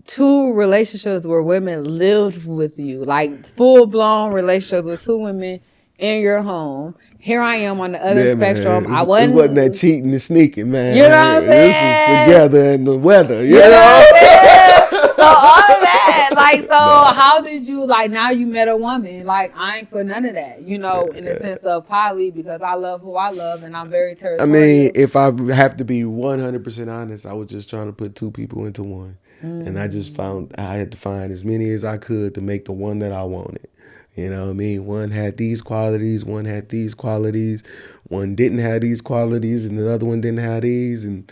B: 2 relationships where women lived with you, like full blown relationships with 2 women in your home. Here I am on the other spectrum.
A: Man, it wasn't that cheating and sneaking, man.
B: You know what I'm saying?
A: This was together in the weather. You
B: know
A: know?
B: what I'm saying? So all of that, like, so how did you, like, now you met a woman? Like, I ain't for none of that, you know, in the sense of poly, because I love who I love and I'm very territorial.
A: I mean, if I have to be 100% honest, I was just trying to put 2 people into one. And I just found I had to find as many as I could to make the one that I wanted. You know what I mean? One had these qualities, one had these qualities, one didn't have these qualities, and the other one didn't have these. And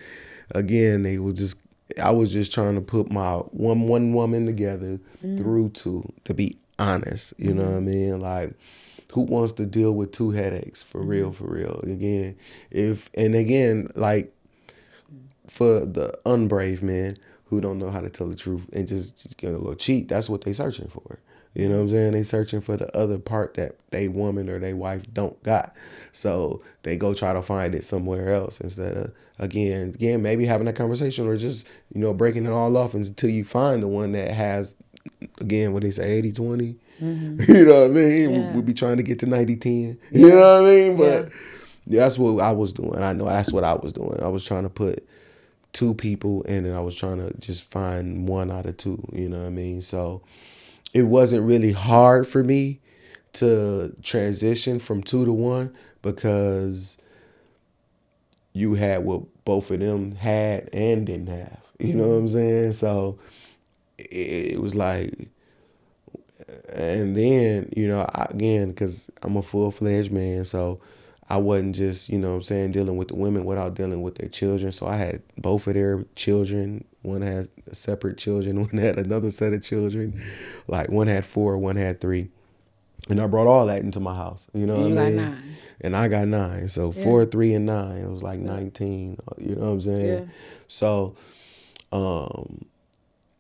A: again, I was just trying to put my one woman together through 2, to be honest. You know what I mean? Like, who wants to deal with 2 headaches for real, for real? Again, like, for the unbrave men who don't know how to tell the truth and just gonna go cheat, that's what they searching for. You know what I'm saying? They searching for the other part that they woman or they wife don't got. So they go try to find it somewhere else instead of, again, maybe having a conversation or just, breaking it all off until you find the one that has, again, what they say, 80-20. You know what I mean?
B: Yeah.
A: We'll be trying to get to 90-10. You know what I mean? But that's what I was doing. I know that's what I was doing. I was trying to put 2 people and then I was trying to just find 1 out of 2. You know what I mean? So it wasn't really hard for me to transition from 2 to 1 because you had what both of them had and didn't have. You know what I'm saying? So it was like, and then, again, because I'm a full-fledged man, so I wasn't just, dealing with the women without dealing with their children. So I had both of their children. One had separate children. One had another set of children. Like, one had 4, one had 3. And I brought all that into my house. You know what I mean?
B: You got 9.
A: And I got 9. So 4, 3, and 9. It was like 19. You know what I'm saying?
B: Yeah.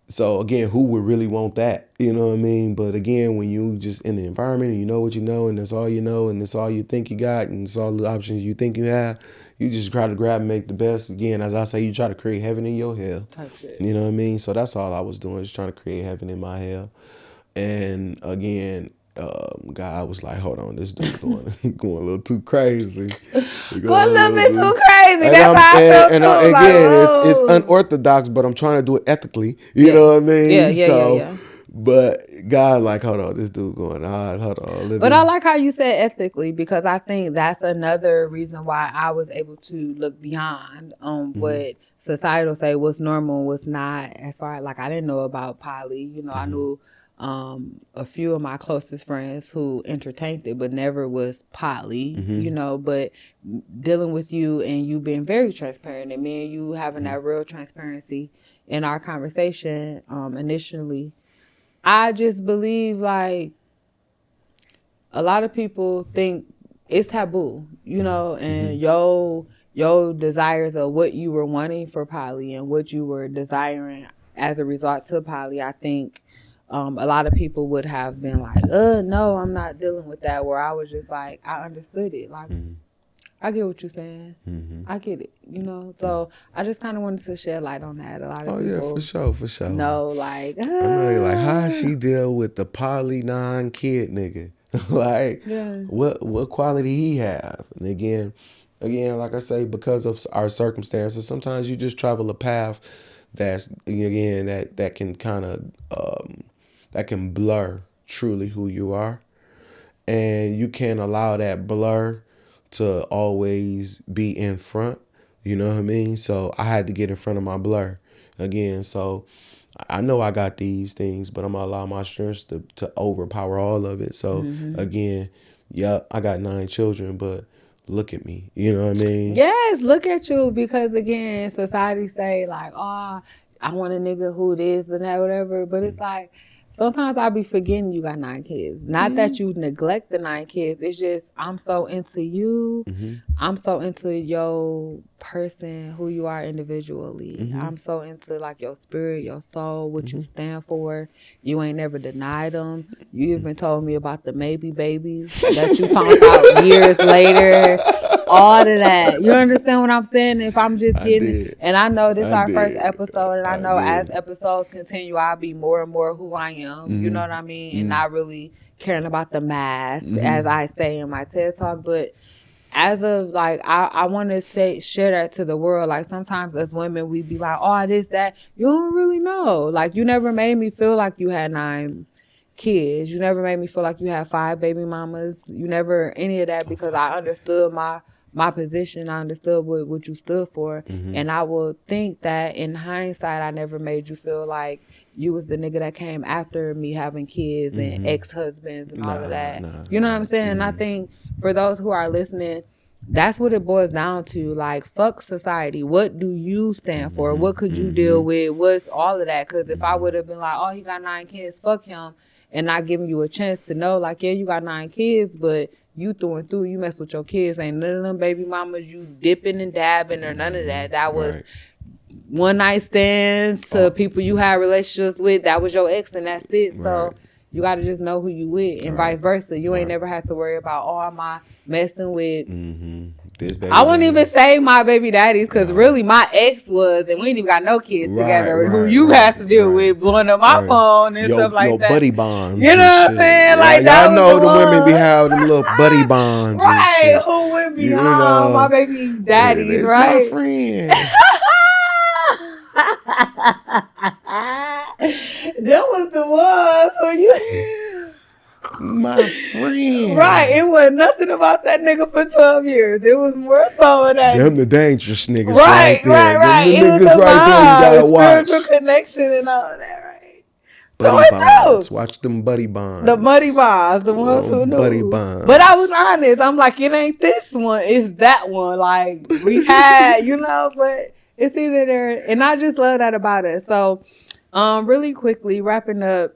A: So again, who would really want that? You know what I mean? But again, when you just in the environment and you know what you know and that's all you know and that's all you think you got and it's all the options you think you have, you just try to grab and make the best. Again, as I say, you try to create heaven in your hell.
B: Type shit.
A: You know what I mean? So that's all I was doing, just trying to create heaven in my hell. And again, God was like, hold on, this dude's going a little too crazy.
B: Going a little bit too crazy. That's how I felt too.
A: Again, it's unorthodox, but I'm trying to do it ethically. You know what I mean?
B: Yeah.
A: But God, like, hold on, this dude going, hold on.
B: But I like how you said ethically because I think that's another reason why I was able to look beyond what societal say, what's normal, what's not. As far as, like, I didn't know about poly. I knew a few of my closest friends who entertained it, but never was poly, but dealing with you and you being very transparent and me and you having that real transparency in our conversation initially, I just believe, like, a lot of people think it's taboo, and your desires of what you were wanting for poly and what you were desiring as a result to poly, I think a lot of people would have been like, no, I'm not dealing with that. Where I was just like, I understood it. Like, I get what you're saying. I get it, So I just kind of wanted to shed light on that. A lot of people
A: for sure.
B: know, like,
A: I know you're like, how she deal with the poly non-kid nigga? Like, what quality he have? And again, like I say, because of our circumstances, sometimes you just travel a path that's, again, that can kind of that can blur truly who you are, and you can't allow that blur to always be in front. You know what I mean? So I had to get in front of my blur again. So I know I got these things, but I'm gonna allow my strengths to overpower all of it. So again, yeah, I got 9 children, but look at me. You know what I mean?
B: Yes, look at you, because again, society say like, oh, I want a nigga who this and that, whatever. But it's like, sometimes I be forgetting you got 9 kids. Not that you neglect the 9 kids. It's just I'm so into you. I'm so into your person, who you are individually. I'm so into like your spirit, your soul, what you stand for. You ain't never denied them. You even told me about the maybe babies that you found out years later. All of that. You understand what I'm saying? If I'm just
A: I
B: getting,
A: did.
B: and I know this is
A: I
B: our first
A: did.
B: episode, and I
A: I
B: know as
A: did.
B: episodes continue, I'll be more and more who I am. You know what I mean? And not really caring about the mask, as I say in my TED Talk. But as of like, I want to say, share that to the world. Like sometimes as women, we be like, oh, this, that. You don't really know. Like you never made me feel like you had 9 kids. You never made me feel like you had 5 baby mamas. You never any of that, because I understood my position. I understood what you stood for. And I will think that in hindsight, I never made you feel like you was the nigga that came after me having kids and ex-husbands and all of that. You know what I'm saying? And I think for those who are listening, that's what it boils down to. Like, fuck society. What do you stand for? What could you deal with? What's all of that? Because if I would have been like, oh, he got 9 kids, fuck him, and not giving you a chance to know, like, yeah, you got 9 kids, but you through and through, you mess with your kids. Ain't none of them baby mamas you dipping and dabbing or none of that. That was one night stands to people you had relationships with. That was your ex, and that's it. So you got to just know who you with, and vice versa. You ain't never had to worry about, oh, am I messing with
A: This baby
B: I wouldn't
A: daddy.
B: even say my baby daddies, because really my ex was, and we ain't even got no kids together, who you had to deal with blowing up my phone and stuff like that.
A: Buddy bonds.
B: You know what I'm saying? Like, that
A: y'all
B: was
A: know
B: the
A: the women be
B: one.
A: having them little buddy bonds and
B: Right,
A: shit.
B: who went
A: You
B: beyond my
A: know,
B: baby daddies,
A: it's
B: right?
A: my friend.
B: That was the ones who you...
A: My friend.
B: Right, it was nothing about that nigga for 12 years. It was more so of that.
A: Them the dangerous niggas
B: Right,
A: there.
B: right.
A: Them
B: It
A: the
B: was
A: niggas
B: the
A: right there you gotta
B: vibe,
A: watch.
B: spiritual connection and all of that, right?
A: Buddy bonds. Watch them buddy bonds.
B: The buddy bonds, the ones who knew.
A: Buddy bonds.
B: But I was honest. I'm like, it ain't this one, it's that one. Like, we had, but it's either there. And I just love that about us. So, really quickly, wrapping up,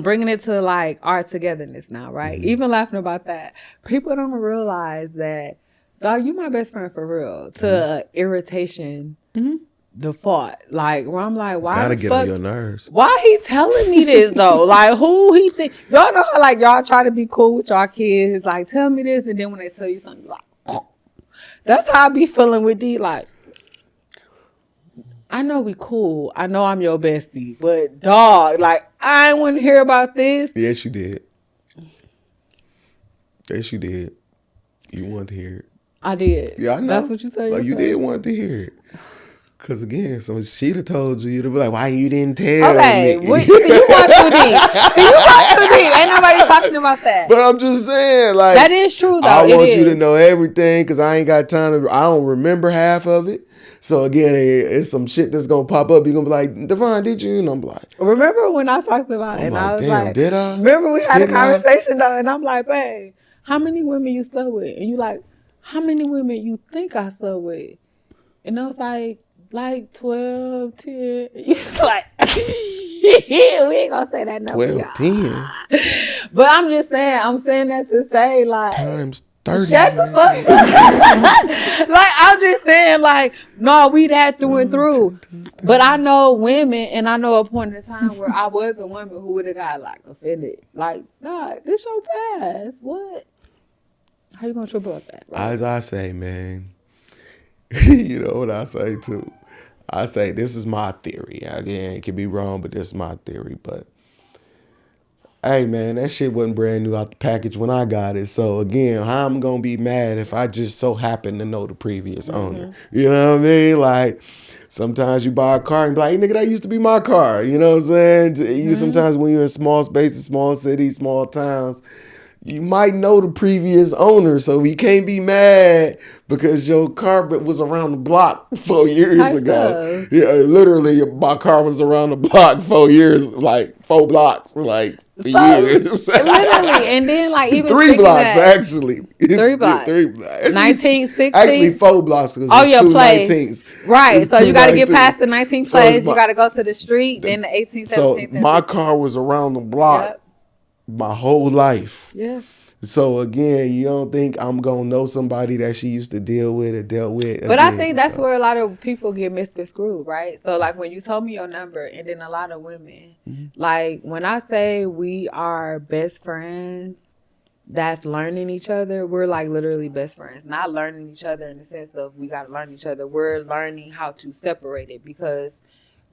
B: bringing it to like our togetherness now, right? Even laughing about that. People don't realize that, dog, you my best friend for real. To irritation. Default, like, where I'm like, why
A: Gotta
B: the
A: get
B: fuck,
A: on your nerves.
B: why he telling me this though? Like, who he think, y'all know how like y'all try to be cool with y'all kids, like, tell me this, and then when they tell you something, you're like, oh. That's how I be feeling with D. Like, I know we cool, I know I'm your bestie, but dog, like, I ain't want to hear about this.
A: Yes, you did. Yes, you did. You wanted to hear it.
B: I did.
A: Yeah, I know.
B: That's what you said.
A: Like, you did want to hear it. Cause again, so she'd have told you, you'd have been like, "Why you didn't tell
B: Okay,
A: me?"
B: you want too deep. You want too deep. Ain't nobody talking about that.
A: But I'm just saying, like,
B: that is true though.
A: I want you to know everything, cause I ain't got time to. I don't remember half of it. So again, it's some shit that's gonna pop up. You're gonna be like, Devon, did you? And I'm like,
B: remember when I talked about it? And I was
A: damn,
B: like,
A: did I?
B: Remember we had a conversation though, and I'm like, babe, how many women you slept with? And you like, how many women you think I slept with? And I was like 12, 10. You like, we ain't gonna say that number.
A: 12, 10.
B: But I'm just saying, that to say, like,
A: times 30.
B: Shut the fuck up. Like, I'm just saying, like, no, we that through and through. But I know women, and I know a point in time where I was a woman who would have got, like, offended. Like, God, this your past. What? How you gonna trip about that? Right?
A: As I say, man, you know what I say, too. I say, this is my theory. Again, it could be wrong, but this is my theory. But, hey, man, that shit wasn't brand new out the package when I got it. So, again, how I'm going to be mad if I just so happen to know the previous owner? You know what I mean? Like, sometimes you buy a car and be like, hey, nigga, that used to be my car. You know what I'm saying? You sometimes when you're in small spaces, small cities, small towns, you might know the previous owner, so he can't be mad because your carpet was around the block 4 years
B: Type
A: ago.
B: stuff.
A: Yeah, literally, my car was around the block 4 years, like 4 blocks, like for
B: So
A: years.
B: literally, and then like even
A: 3 blocks
B: that,
A: actually.
B: 3 blocks.
A: 3 blocks.
B: 1960.
A: Actually 4 blocks because
B: Oh,
A: it's
B: your
A: two
B: place.
A: 19s.
B: Right.
A: It's
B: So you got to get
A: 219s.
B: past the 19th
A: So
B: place. You got to go to the street, then the 18th, 17th,
A: So
B: and
A: my
B: 15th.
A: car was around the block
B: Yep.
A: my whole life.
B: Yeah.
A: So again, you don't think I'm gonna know somebody that she used to deal with or dealt with?
B: But I
A: again,
B: think that's
A: so.
B: where a lot of people get misconstrued, right? So like when you told me your number, and then a lot of women, like when I say we are best friends, that's learning each other. We're like literally best friends, not learning each other in the sense of we got to learn each other. We're learning how to separate it because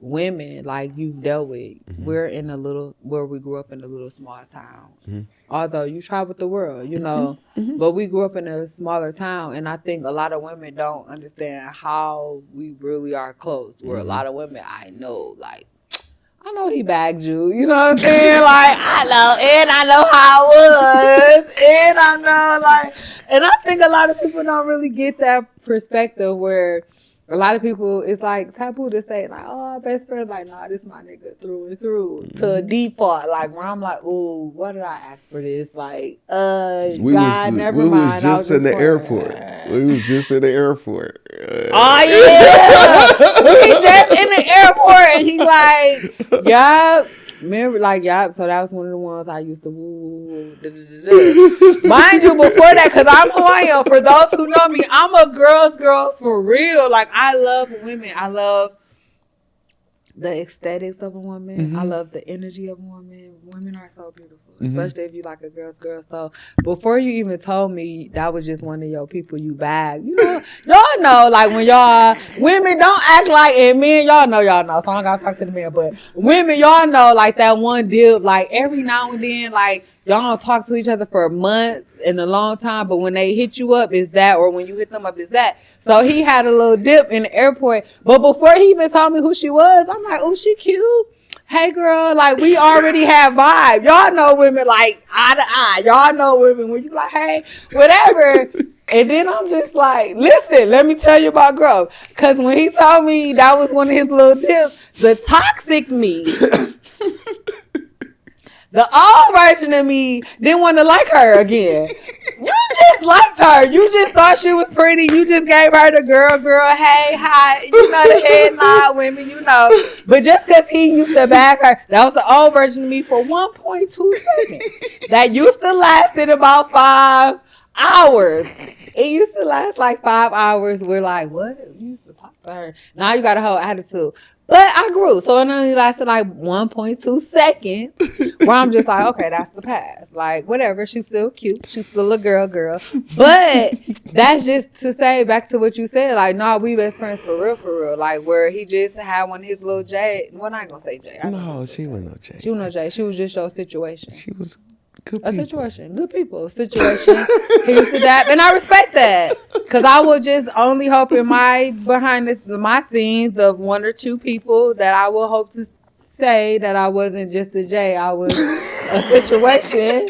B: women, like you've dealt with, we're in a little, where we grew up in a little small town. Although you traveled the world, you know, but we grew up in a smaller town, and I think a lot of women don't understand how we really are close. Where a lot of women I know, like, I know he bagged you, you know what I'm saying? Like, I know, and I know how it was, and I know, like, and I think a lot of people don't really get that perspective where a lot of people, it's like taboo to say, like, oh, best friends, like, nah, this my nigga through and through, to a default, like, where I'm like, ooh, what did I ask for this? Like, never
A: we
B: mind.
A: was just in the
B: playing.
A: airport. We was just in the airport.
B: Oh yeah, we just in the airport, and he like, yup. Remember, like, yup. So that was one of the ones I used to woo. Mind you, before that, because I'm who I am. For those who know me, I'm a girl's girl for real. Like, I love women. I love the aesthetics of a woman. I love the energy of a woman. Women are so beautiful, especially if you like a girl's girl. So before you even told me that was just one of your people you bagged, you know, y'all know, like when y'all women don't act like, and men, y'all know, so I don't gotta talk to the men, but women, y'all know, like that one dip, like every now and then, like y'all don't talk to each other for months and a long time, but when they hit you up, is that, or when you hit them up, is that. So he had a little dip in the airport, but before he even told me who she was, I'm like, oh, she cute. Hey girl, like we already have vibe. Y'all know women like eye to eye. Y'all know women when you like, hey, whatever. And then I'm just like, listen, let me tell you about growth. Cause when he told me that was one of his little dips, the toxic me, the old version of me didn't want to like her again. You just liked her. You just thought she was pretty. You just gave her the girl, hey, hi. You know, the head nod women, you know. But just because he used to bag her, that was the old version of me for 1.2 seconds. That used to last in about 5 hours. It used to last like 5 hours. We're like, what? You used to talk to her. Now you got a whole attitude. But I grew. So it only lasted like 1.2 seconds where I'm just like, okay, that's the past. Like, whatever. She's still cute. She's still a girl. But that's just to say back to what you said. Like, no, we best friends for real. Like, where he just had one of his little J. Well, I ain't going to say J.
A: No, she wasn't no J.
B: She was no J. She was just your situation.
A: She was good
B: A
A: people.
B: situation. Good people. Situation. He used to that. And I respect that. Because I will just only hope in my my scenes of one or two people that I will hope to say that I wasn't just a J. I was a situation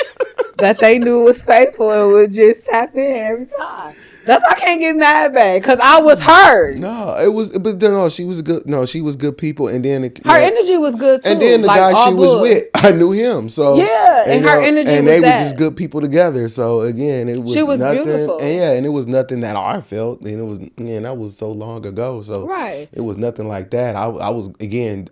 B: that they knew was faithful and would just tap in every time. That's why I can't get mad back. Because I was hurt.
A: No, it was, but no, she was good. No, she was good people, and then
B: Her energy was good too.
A: and then the
B: like,
A: guy she
B: all
A: was
B: good.
A: with, I knew him. So
B: yeah, and her energy
A: and
B: was
A: they
B: that.
A: were just good people together. So again, it was
B: She was
A: nothing,
B: beautiful.
A: and it was nothing that I felt, and it was that was so long ago. So
B: Right.
A: it was nothing like that. I was again,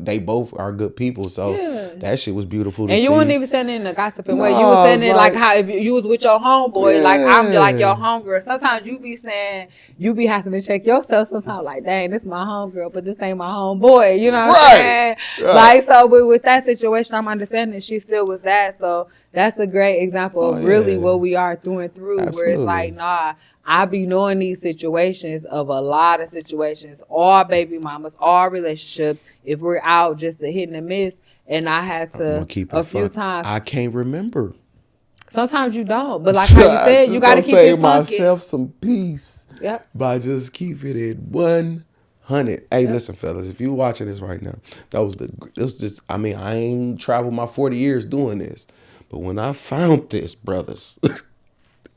A: they both are good people. So that shit was beautiful to see.
B: And you weren't even standing in the gossiping way.
A: No,
B: You was
A: I was
B: standing like how if you was with your homeboy, like I'm like your homegirl. Sometimes you be saying you be having to check yourself sometimes like, dang, this my homegirl, but this ain't my homeboy. You know what I'm saying?
A: Right.
B: Like, so with that situation, I'm understanding she still was that. So that's a great example of really what we are through and through.
A: Absolutely.
B: Where it's like, nah, I be knowing these situations of a lot of situations, all baby mamas, all relationships. If we're out just a hit and a miss, and I had to a few times.
A: I can't remember.
B: Sometimes you don't, but like how you said, you got to keep it funky.
A: myself some peace.
B: Yep.
A: By just keeping it 100. Hey, listen, fellas, if you watching this right now, it was just. I mean, I ain't traveled my 40 years doing this, But when I found this, brothers,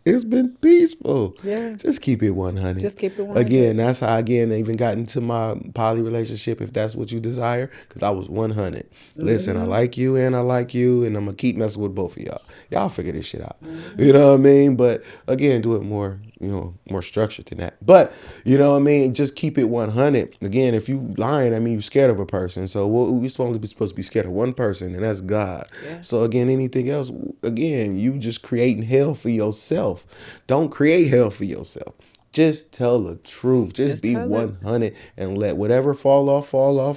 A: it's been peaceful.
B: Yeah.
A: Just keep it 100.
B: Just keep it 100.
A: Again, that's how, again, I even got into my poly relationship, if that's what you desire, because I was 100. Listen, I like you and I like you, and I'm going to keep messing with both of y'all. Y'all figure this shit out. You know what I mean? But again, do it more, more structured than that. But, you know what I mean? Just keep it 100. Again, if you lying, I mean, you're scared of a person. So we're supposed to be scared of one person, and that's God.
B: Yeah.
A: So again, anything else, again, you just creating hell for yourself. Don't create hell for yourself. Just tell the truth. Just be
B: tell it.
A: 100 and let whatever fall off,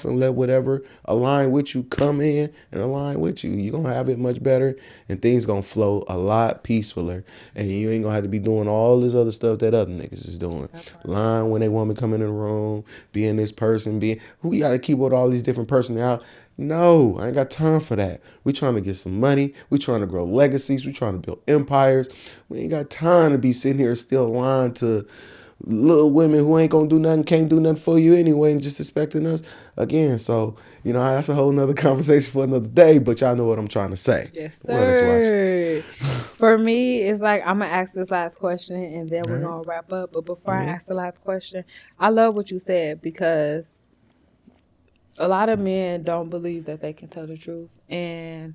A: and let whatever align with you come in and align with you. You're going to have it much better, and things going to flow a lot peacefuler, and you ain't going to have to be doing all this other stuff that other niggas is doing. Lying when they want me coming in the room, being this person, who you got to keep with all these different personalities. No, I ain't got time for that. We trying to get some money. We trying to grow legacies. We trying to build empires. We ain't got time to be sitting here still lying to little women who ain't gonna do nothing, can't do nothing for you anyway, and just expecting us again. So, that's a whole nother conversation for another day, but y'all know what I'm trying to say.
B: Yes,
A: Well, let's watch.
B: sir. For me, it's like I'm going to ask this last question and then we're going to wrap up. But before I ask the last question, I love what you said, because a lot of men don't believe that they can tell the truth. And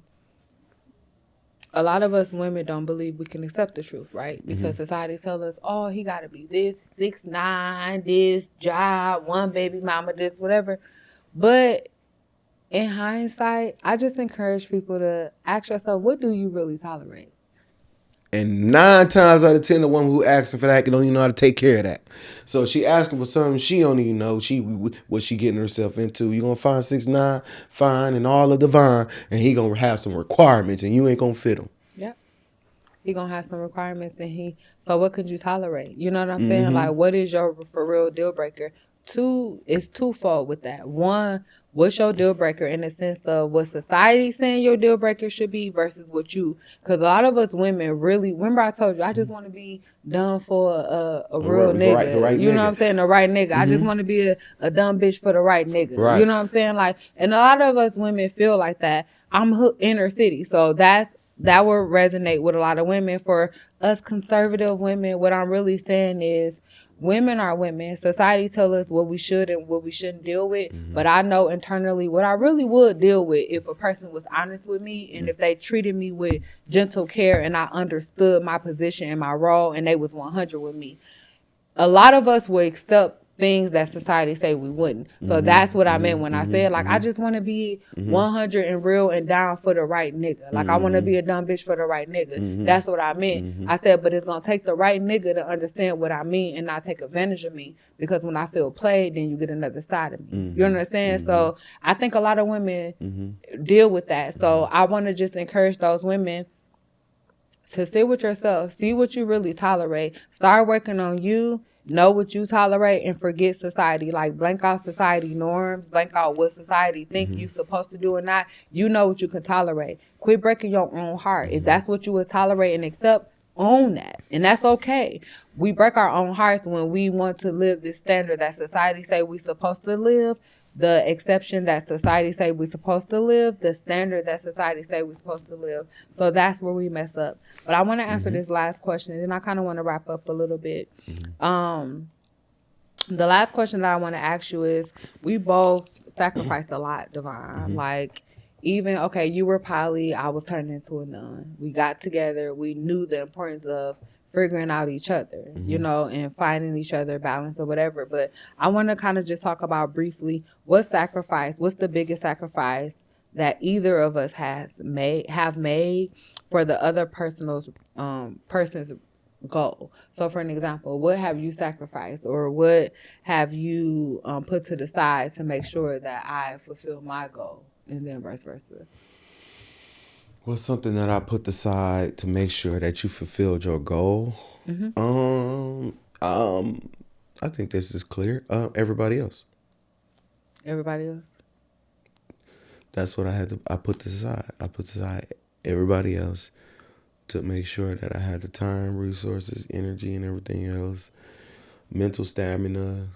B: a lot of us women don't believe we can accept the truth, right? Because society tells us, oh, he got to be this, 6'9", this, job, one baby mama, this, whatever. But in hindsight, I just encourage people to ask yourself, what do you really tolerate?
A: And 9 times out of 10, the woman who asking for that don't even know how to take care of that. So she asking for something she don't even know what she getting herself into. You gonna find 6'9", fine, and all of divine, and he gonna have some requirements, and you ain't gonna fit him.
B: Yep. He gonna have some requirements, and so what could you tolerate? You know what I'm saying? Like, what is your for real deal breaker? It's twofold with that. One, what's your deal breaker in the sense of what society saying your deal breaker should be versus what you, because a lot of us women really, remember I told you, I just want to be done for a real nigga.
A: The right
B: you know
A: nigga.
B: what I'm saying? The right nigga. I just want to be a dumb bitch for the right nigga.
A: Right.
B: You know what I'm saying? Like, and a lot of us women feel like that. I'm inner city. So that would resonate with a lot of women. For us conservative women, what I'm really saying is, women are women. Society tells us what we should and what we shouldn't deal with. But I know internally what I really would deal with if a person was honest with me and if they treated me with gentle care and I understood my position and my role and they was 100 with me. A lot of us will accept things that society say we wouldn't. So that's what I meant when I said, like, I just want to be 100 and real and down for the right nigga. Like, I want to be a dumb bitch for the right nigga. That's what I meant. I said, but it's going to take the right nigga to understand what I mean and not take advantage of me. Because when I feel played, then you get another side of me. You understand? So I think a lot of women deal with that. So I want to just encourage those women to sit with yourself, see what you really tolerate, start working on you, know what you tolerate, and forget society. Like, blank out society norms, blank out what society think you supposed to do or not. You know what you can tolerate. Quit breaking your own heart. If that's what you would tolerate and accept, own that. And that's okay. We break our own hearts when we want to live this standard that society say we supposed to live, the exception that society say we're supposed to live, the standard that society say we're supposed to live. So that's where we mess up. But I want to answer this last question, and then I kind of want to wrap up a little bit. The last question that I want to ask you is, we both sacrificed a lot, Devon. Like, even, okay, you were poly, I was turned into a nun. We got together. We knew the importance of figuring out each other, and finding each other, balance or whatever. But I want to kind of just talk about briefly, what's the biggest sacrifice that either of us have made for the other person's goal. So for an example, what have you sacrificed, or what have you put to the side to make sure that I fulfill my goal, and then vice versa?
A: Well, something that I put aside to make sure that you fulfilled your goal. I think this is clear. Everybody else.
B: Everybody else.
A: That's what I put this aside. I put aside everybody else to make sure that I had the time, resources, energy, and everything else, mental stamina.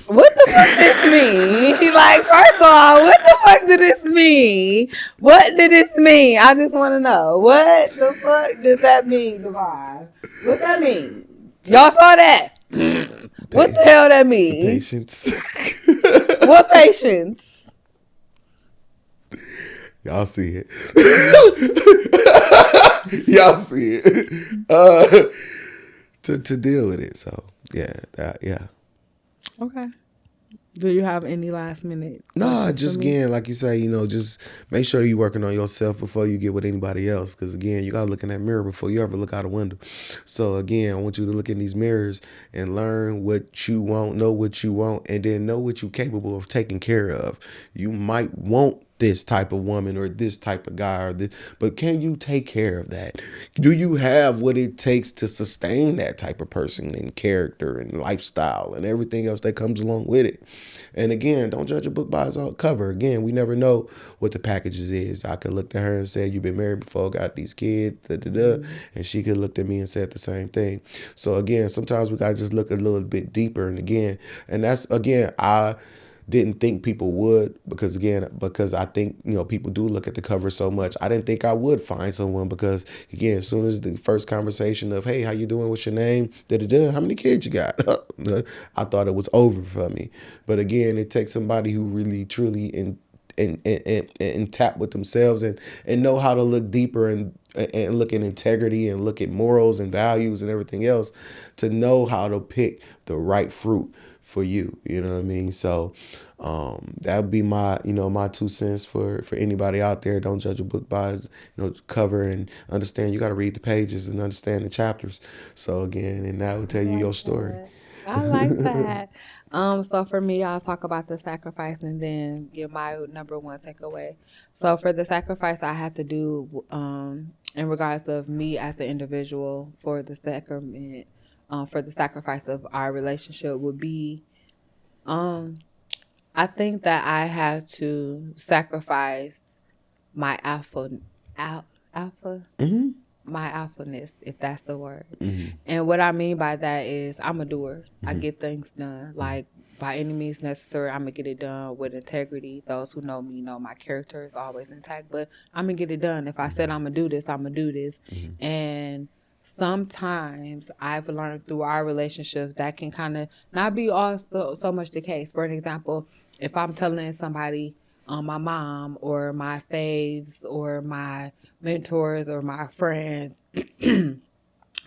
B: What the fuck this mean? Like, first of all, what the fuck did this mean? What did this mean? I just want to know. What the fuck does that mean, Devon? What that mean? Y'all saw that? What the hell that mean?
A: Patience.
B: What patience?
A: Y'all see it. Y'all see it. To deal with it. So yeah.
B: Okay. Do you have any last minute?
A: No, just again, like you say, just make sure you're working on yourself before you get with anybody else. Because again, you gotta look in that mirror before you ever look out a window. So again, I want you to look in these mirrors and learn what you want, know what you want, and then know what you're capable of taking care of. You might want this type of woman or this type of guy or this, but can you take care of that? Do you have what it takes to sustain that type of person and character and lifestyle and everything else that comes along with it? And again, don't judge a book by its cover. Again, we never know what the packages is. I could look at her and say, you've been married before, got these kids, and she could look at me and said the same thing. So again, sometimes we gotta just look a little bit deeper. And that's again, I didn't think people would because I think people do look at the cover so much. I didn't think I would find someone because again, as soon as the first conversation of, hey, how you doing, what's your name, how many kids you got, I thought it was over for me. But again, it takes somebody who really truly and tap with themselves and know how to look deeper and look at integrity and look at morals and values and everything else to know how to pick the right fruit for you. You know what I mean? So that would be my my 2 cents for anybody out there. Don't judge a book by its cover, and understand you got to read the pages and understand the chapters. So again, and that will tell you your story.
B: I like that. So for me, I'll talk about the sacrifice and then give my number one takeaway. So for the sacrifice I have to do, in regards of me as an individual for the sacrament, for the sacrifice of our relationship would be, I think that I had to sacrifice my alpha,
A: Mm-hmm.
B: my alphaness, if that's the word.
A: Mm-hmm.
B: And what I mean by that is I'm a doer.
A: Mm-hmm.
B: I get things done. Like, by any means necessary, I'm going to get it done with integrity. Those who know me know my character is always intact, but I'm going to get it done. If I said I'm going to do this, I'm going to do this.
A: Mm-hmm.
B: And sometimes I've learned through our relationships that can kind of not be all so much the case. For an example, if I'm telling somebody, my mom or my faves or my mentors or my friends,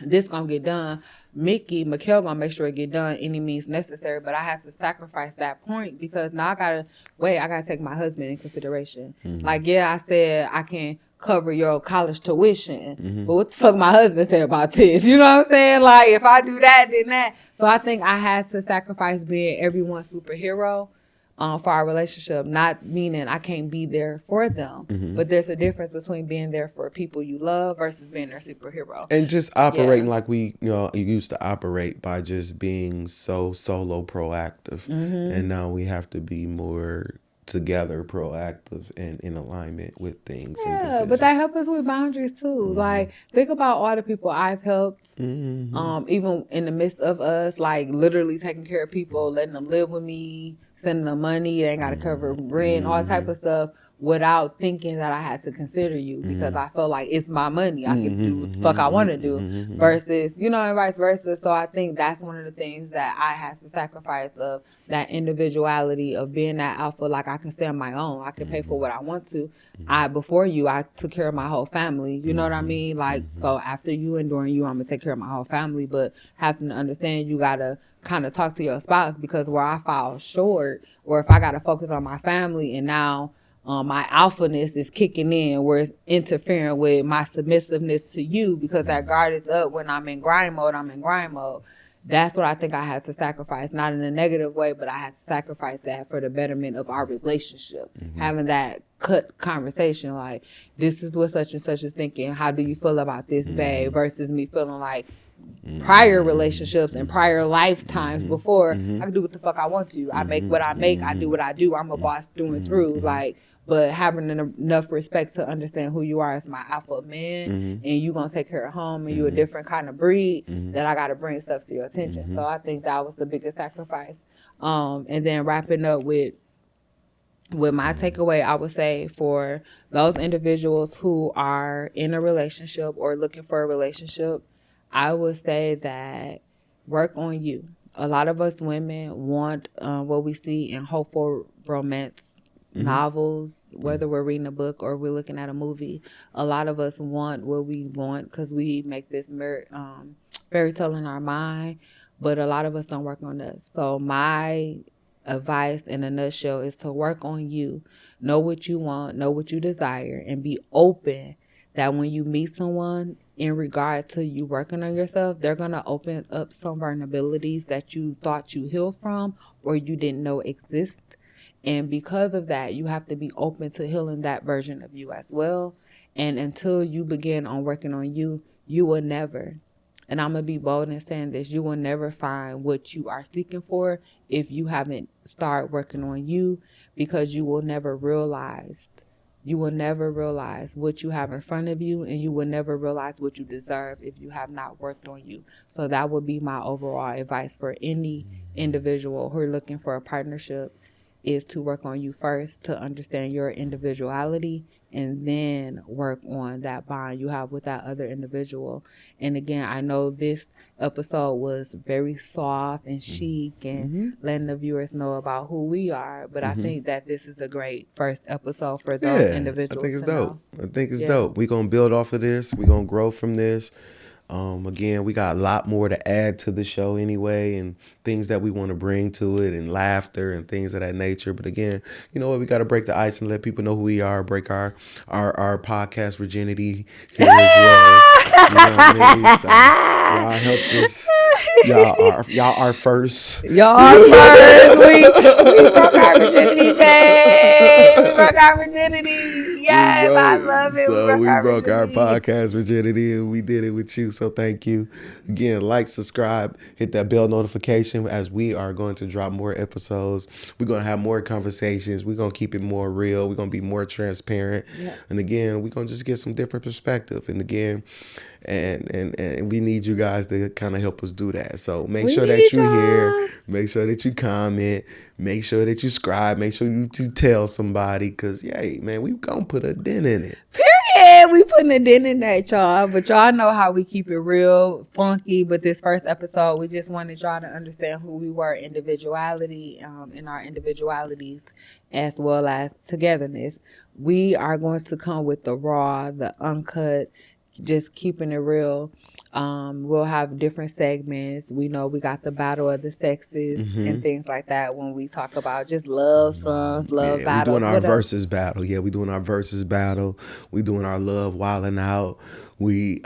B: this gonna get done, Mickell gonna make sure it get done any means necessary, but I have to sacrifice that point because now I gotta take my husband in consideration.
A: Mm-hmm.
B: Like, yeah, I said I can cover your college tuition, but what the fuck my husband said about this? You know what I'm saying? Like, if I do that, then that. So I think I had to sacrifice being everyone's superhero for our relationship, not meaning I can't be there for them, but there's a difference between being there for people you love versus being their superhero.
A: And just operating like we, used to operate by just being so solo proactive. And now we have to be more together proactive and in alignment with things.
B: Yeah, but that helps us with boundaries too. Like, think about all the people I've helped, even in the midst of us, like literally taking care of people, letting them live with me, sending them money, they ain't got to cover rent, all type of stuff, without thinking that I had to consider you because I felt like it's my money. I can do what the fuck I want to do versus, and vice versa. So I think that's one of the things that I had to sacrifice, of that individuality of being that alpha. Like, I can stay on my own. I can pay for what I want to. Before you, I took care of my whole family. You know what I mean? Like, so after you and during you, I'm going to take care of my whole family, but having to understand you got to kind of talk to your spouse, because where I fall short, or if I got to focus on my family and now my alphaness is kicking in where it's interfering with my submissiveness to you because that guard is up when I'm in grind mode, That's what I think I had to sacrifice, not in a negative way, but I had to sacrifice that for the betterment of our relationship. Having that cut conversation, like, this is what such and such is thinking. How do you feel about this, babe? Versus me feeling like prior relationships and prior lifetimes before, I can do what the fuck I want to. I make what I make. I do what I do. I'm a boss through and through. Like, but having enough respect to understand who you are as my alpha man, and you gonna take care of home, and you a different kind of breed, that I gotta bring stuff to your attention. So I think that was the biggest sacrifice. And then wrapping up with my takeaway, I would say for those individuals who are in a relationship or looking for a relationship, I would say that work on you. A lot of us women want what we see in hopeful romance novels, whether we're reading a book or we're looking at a movie. A lot of us want what we want because we make this fairy tale in our mind, but a lot of us don't work on us. So my advice in a nutshell is to work on you. Know what you want, know what you desire, and be open that when you meet someone in regard to you working on yourself, they're going to open up some vulnerabilities that you thought you healed from or you didn't know exist. And because of that, you have to be open to healing that version of you as well. And until you begin on working on you, you will never, and I'm going to be bold in saying this, you will never find what you are seeking for if you haven't started working on you, because you will never realize what you have in front of you, and you will never realize what you deserve if you have not worked on you. So that would be my overall advice for any individual who are looking for a partnership, is to work on you first, to understand your individuality, and then work on that bond you have with that other individual. And again, I know this episode was very soft and chic and letting the viewers know about who we are, but I think that this is a great first episode for those
A: Yeah, I
B: individuals
A: think it's
B: to
A: dope.
B: know.
A: I think it's
B: Yeah.
A: dope. We're going to build off of this. We're going to grow from this. Again, we got a lot more to add to the show anyway, and things that we want to bring to it, and laughter and things of that nature. But again, you know what? We got to break the ice and let people know who we are, break our podcast virginity here as well. You know what I mean? So y'all helped us. Y'all are first.
B: Y'all first. We broke our virginity, babe. We broke our virginity. Yes, I love it.
A: We broke our
B: virginity.
A: podcast virginity, and we did it with you. So thank you again. Like, subscribe, hit that bell notification, as we are going to drop more episodes. We're going to have more conversations. We're going to keep it more real. We're going to be more transparent. Yeah. And again, we're going to just get some different perspective. And again, and we need you guys to kind of help us do that. So make sure that you're here. Make sure that you comment. Make sure that you subscribe. Make sure you tell somebody, because, yay, man, we going to put a dent in it.
B: Period. We putting a dent in that, y'all. But y'all know how we keep it real, funky. But this first episode, we just wanted y'all to understand who we were, individuality, in our individualities, as well as togetherness. We are going to come with the raw, the uncut, just keeping it real. We'll have different segments. We know we got the battle of the sexes and things like that when we talk about just love songs, love battles.
A: We doing our versus battle. Yeah, we doing our versus battle. We doing our love wilding out. We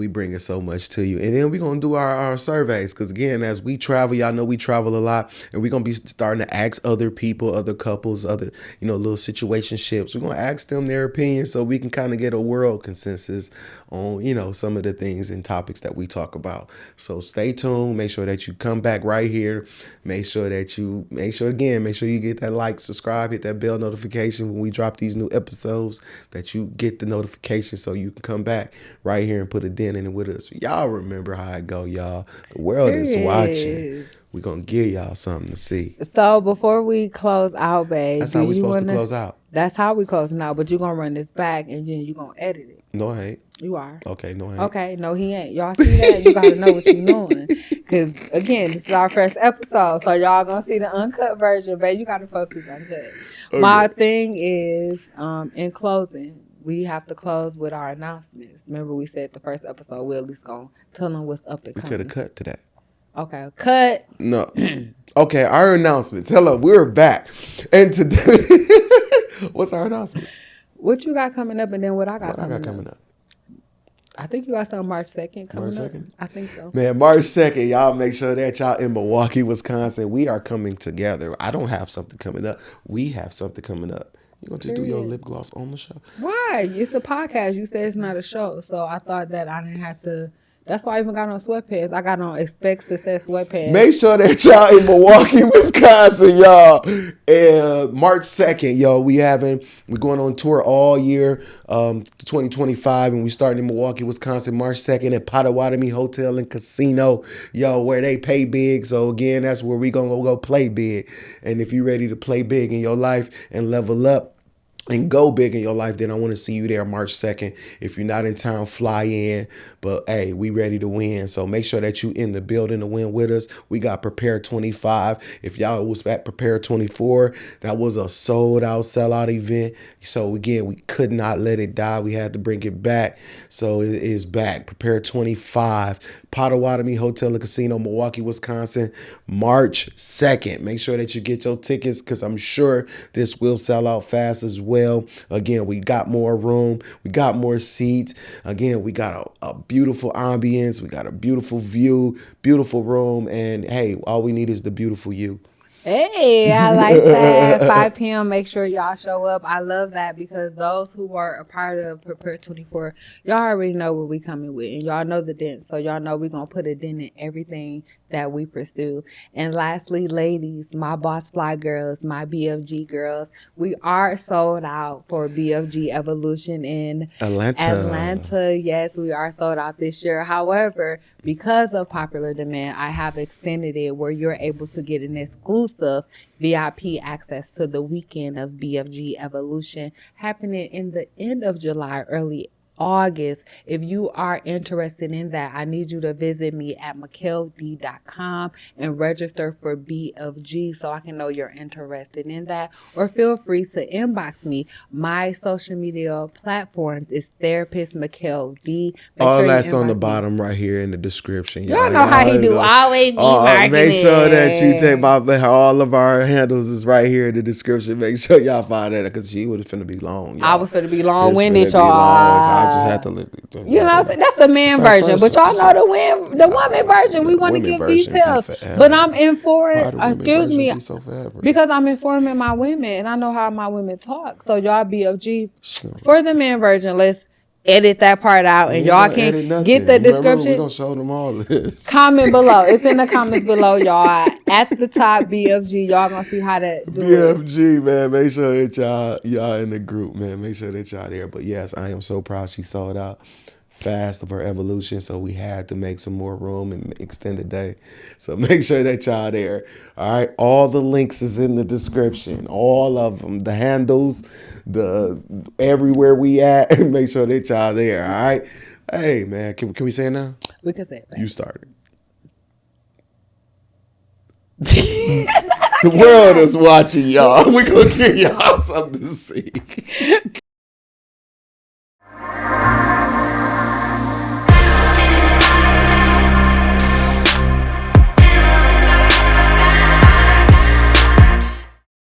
A: bringing so much to you. And then we're going to do our surveys, because again, as we travel, y'all know we travel a lot, and we're going to be starting to ask other people, other couples, other, little situationships. We're going to ask them their opinions so we can kind of get a world consensus on, some of the things and topics that we talk about. So stay tuned. Make sure that you come back right here. Make sure you get that like, subscribe, hit that bell notification when we drop these new episodes, that you get the notification so you can come back right here and put a dent in it with us. Y'all remember how it go, y'all. The world is watching. We're going to give y'all something to see.
B: So before we close out, babe.
A: That's how we supposed to close out.
B: That's how we close now, but you're going to run this back and then you're going to edit it.
A: No, I ain't.
B: You are.
A: Okay, no, I ain't.
B: Okay, no, he ain't. Y'all see that? You got to know what you're doing. Because, again, this is our first episode, so y'all going to see the uncut version, babe. You got to post this uncut. Okay. My thing is, in closing, we have to close with our announcements. Remember, we said the first episode, we're at least going to tell them what's up and coming.
A: We could have cut to that.
B: Okay, cut.
A: No. Okay, our announcements. Hello, we're back. And today, what's our announcements?
B: What you got coming up, and then what I got
A: coming up?
B: I think you got something March 2nd coming
A: March
B: up. 2nd? I think so.
A: Man, March 2nd, y'all make sure that y'all in Milwaukee, Wisconsin, we are coming together. I don't have something coming up. We have something coming up. You gonna just do your lip gloss on the show?
B: Why? It's a podcast. You said it's not a show, so I thought that I didn't have to That's why I even got on sweatpants. I got on Expect Success sweatpants.
A: Make sure that y'all in Milwaukee, Wisconsin, y'all. March 2nd, y'all, we're going on tour all year, 2025, and we starting in Milwaukee, Wisconsin, March 2nd at Potawatomi Hotel and Casino, yo, where they pay big. So again, that's where we gonna go play big. And if you're ready to play big in your life and level up and go big in your life, then I want to see you there March 2nd. If you're not in town, fly in. But hey, we ready to win. So make sure that you in the building to win with us. We got Prepare 25. If y'all was at Prepare 24, that was a sold out, sellout event. So again, we could not let it die. We had to bring it back. So it is back. Prepare 25. Potawatomi Hotel and Casino, Milwaukee, Wisconsin, March 2nd. Make sure that you get your tickets because I'm sure this will sell out fast as well. Again, we got more room. We got more seats. Again, we got a beautiful ambience. We got a beautiful view, beautiful room. And hey, all we need is the beautiful you.
B: Hey, I like that. 5 p.m. Make sure y'all show up. I love that because those who were a part of Prepare 24, y'all already know what we coming with. And y'all know the dent. So y'all know we're going to put a dent in everything that we pursue. And lastly, ladies, my Boss Fly girls, my BFG girls, we are sold out for BFG Evolution in Atlanta. Yes, we are sold out this year. However, because of popular demand, I have extended it where you're able to get an exclusive VIP access to the weekend of BFG Evolution happening in the end of July, early August. If you are interested in that, I need you to visit me at MickellD.com and register for BFG so I can know you're interested in that. Or feel free to inbox me. My social media platforms is Therapist Mickell D.
A: All that's on the bottom right here in the description.
B: Y'all know how he do. Always be marketing.
A: Make sure that you take all of our handles is right here in the description. Make sure y'all find that because she was finna be long. Y'all.
B: I was finna be long-winded, y'all.
A: I just had to live.
B: You know, that's the man version, but y'all know the woman version. We want to give details, but I'm informing. Excuse me, because I'm informing my women, and I know how my women talk. So y'all BFG for the man version. Let's edit that part out, and y'all can get the description.
A: We're gonna show them all this.
B: Comment below. It's in the comments below, y'all. At the top, BFG. Y'all gonna see how to do
A: BFG, man. Make sure that y'all in the group, man. Make sure that y'all there. But yes, I am so proud she sold out fast of her evolution, so we had to make some more room and extend the day. So make sure that y'all there. All right, all the links is in the description, all of them, the handles, the everywhere we at. Make sure that y'all there. All right. Hey man, can we say it now?
B: We can say it.
A: You started. The world is watching y'all. We're gonna give y'all something to see.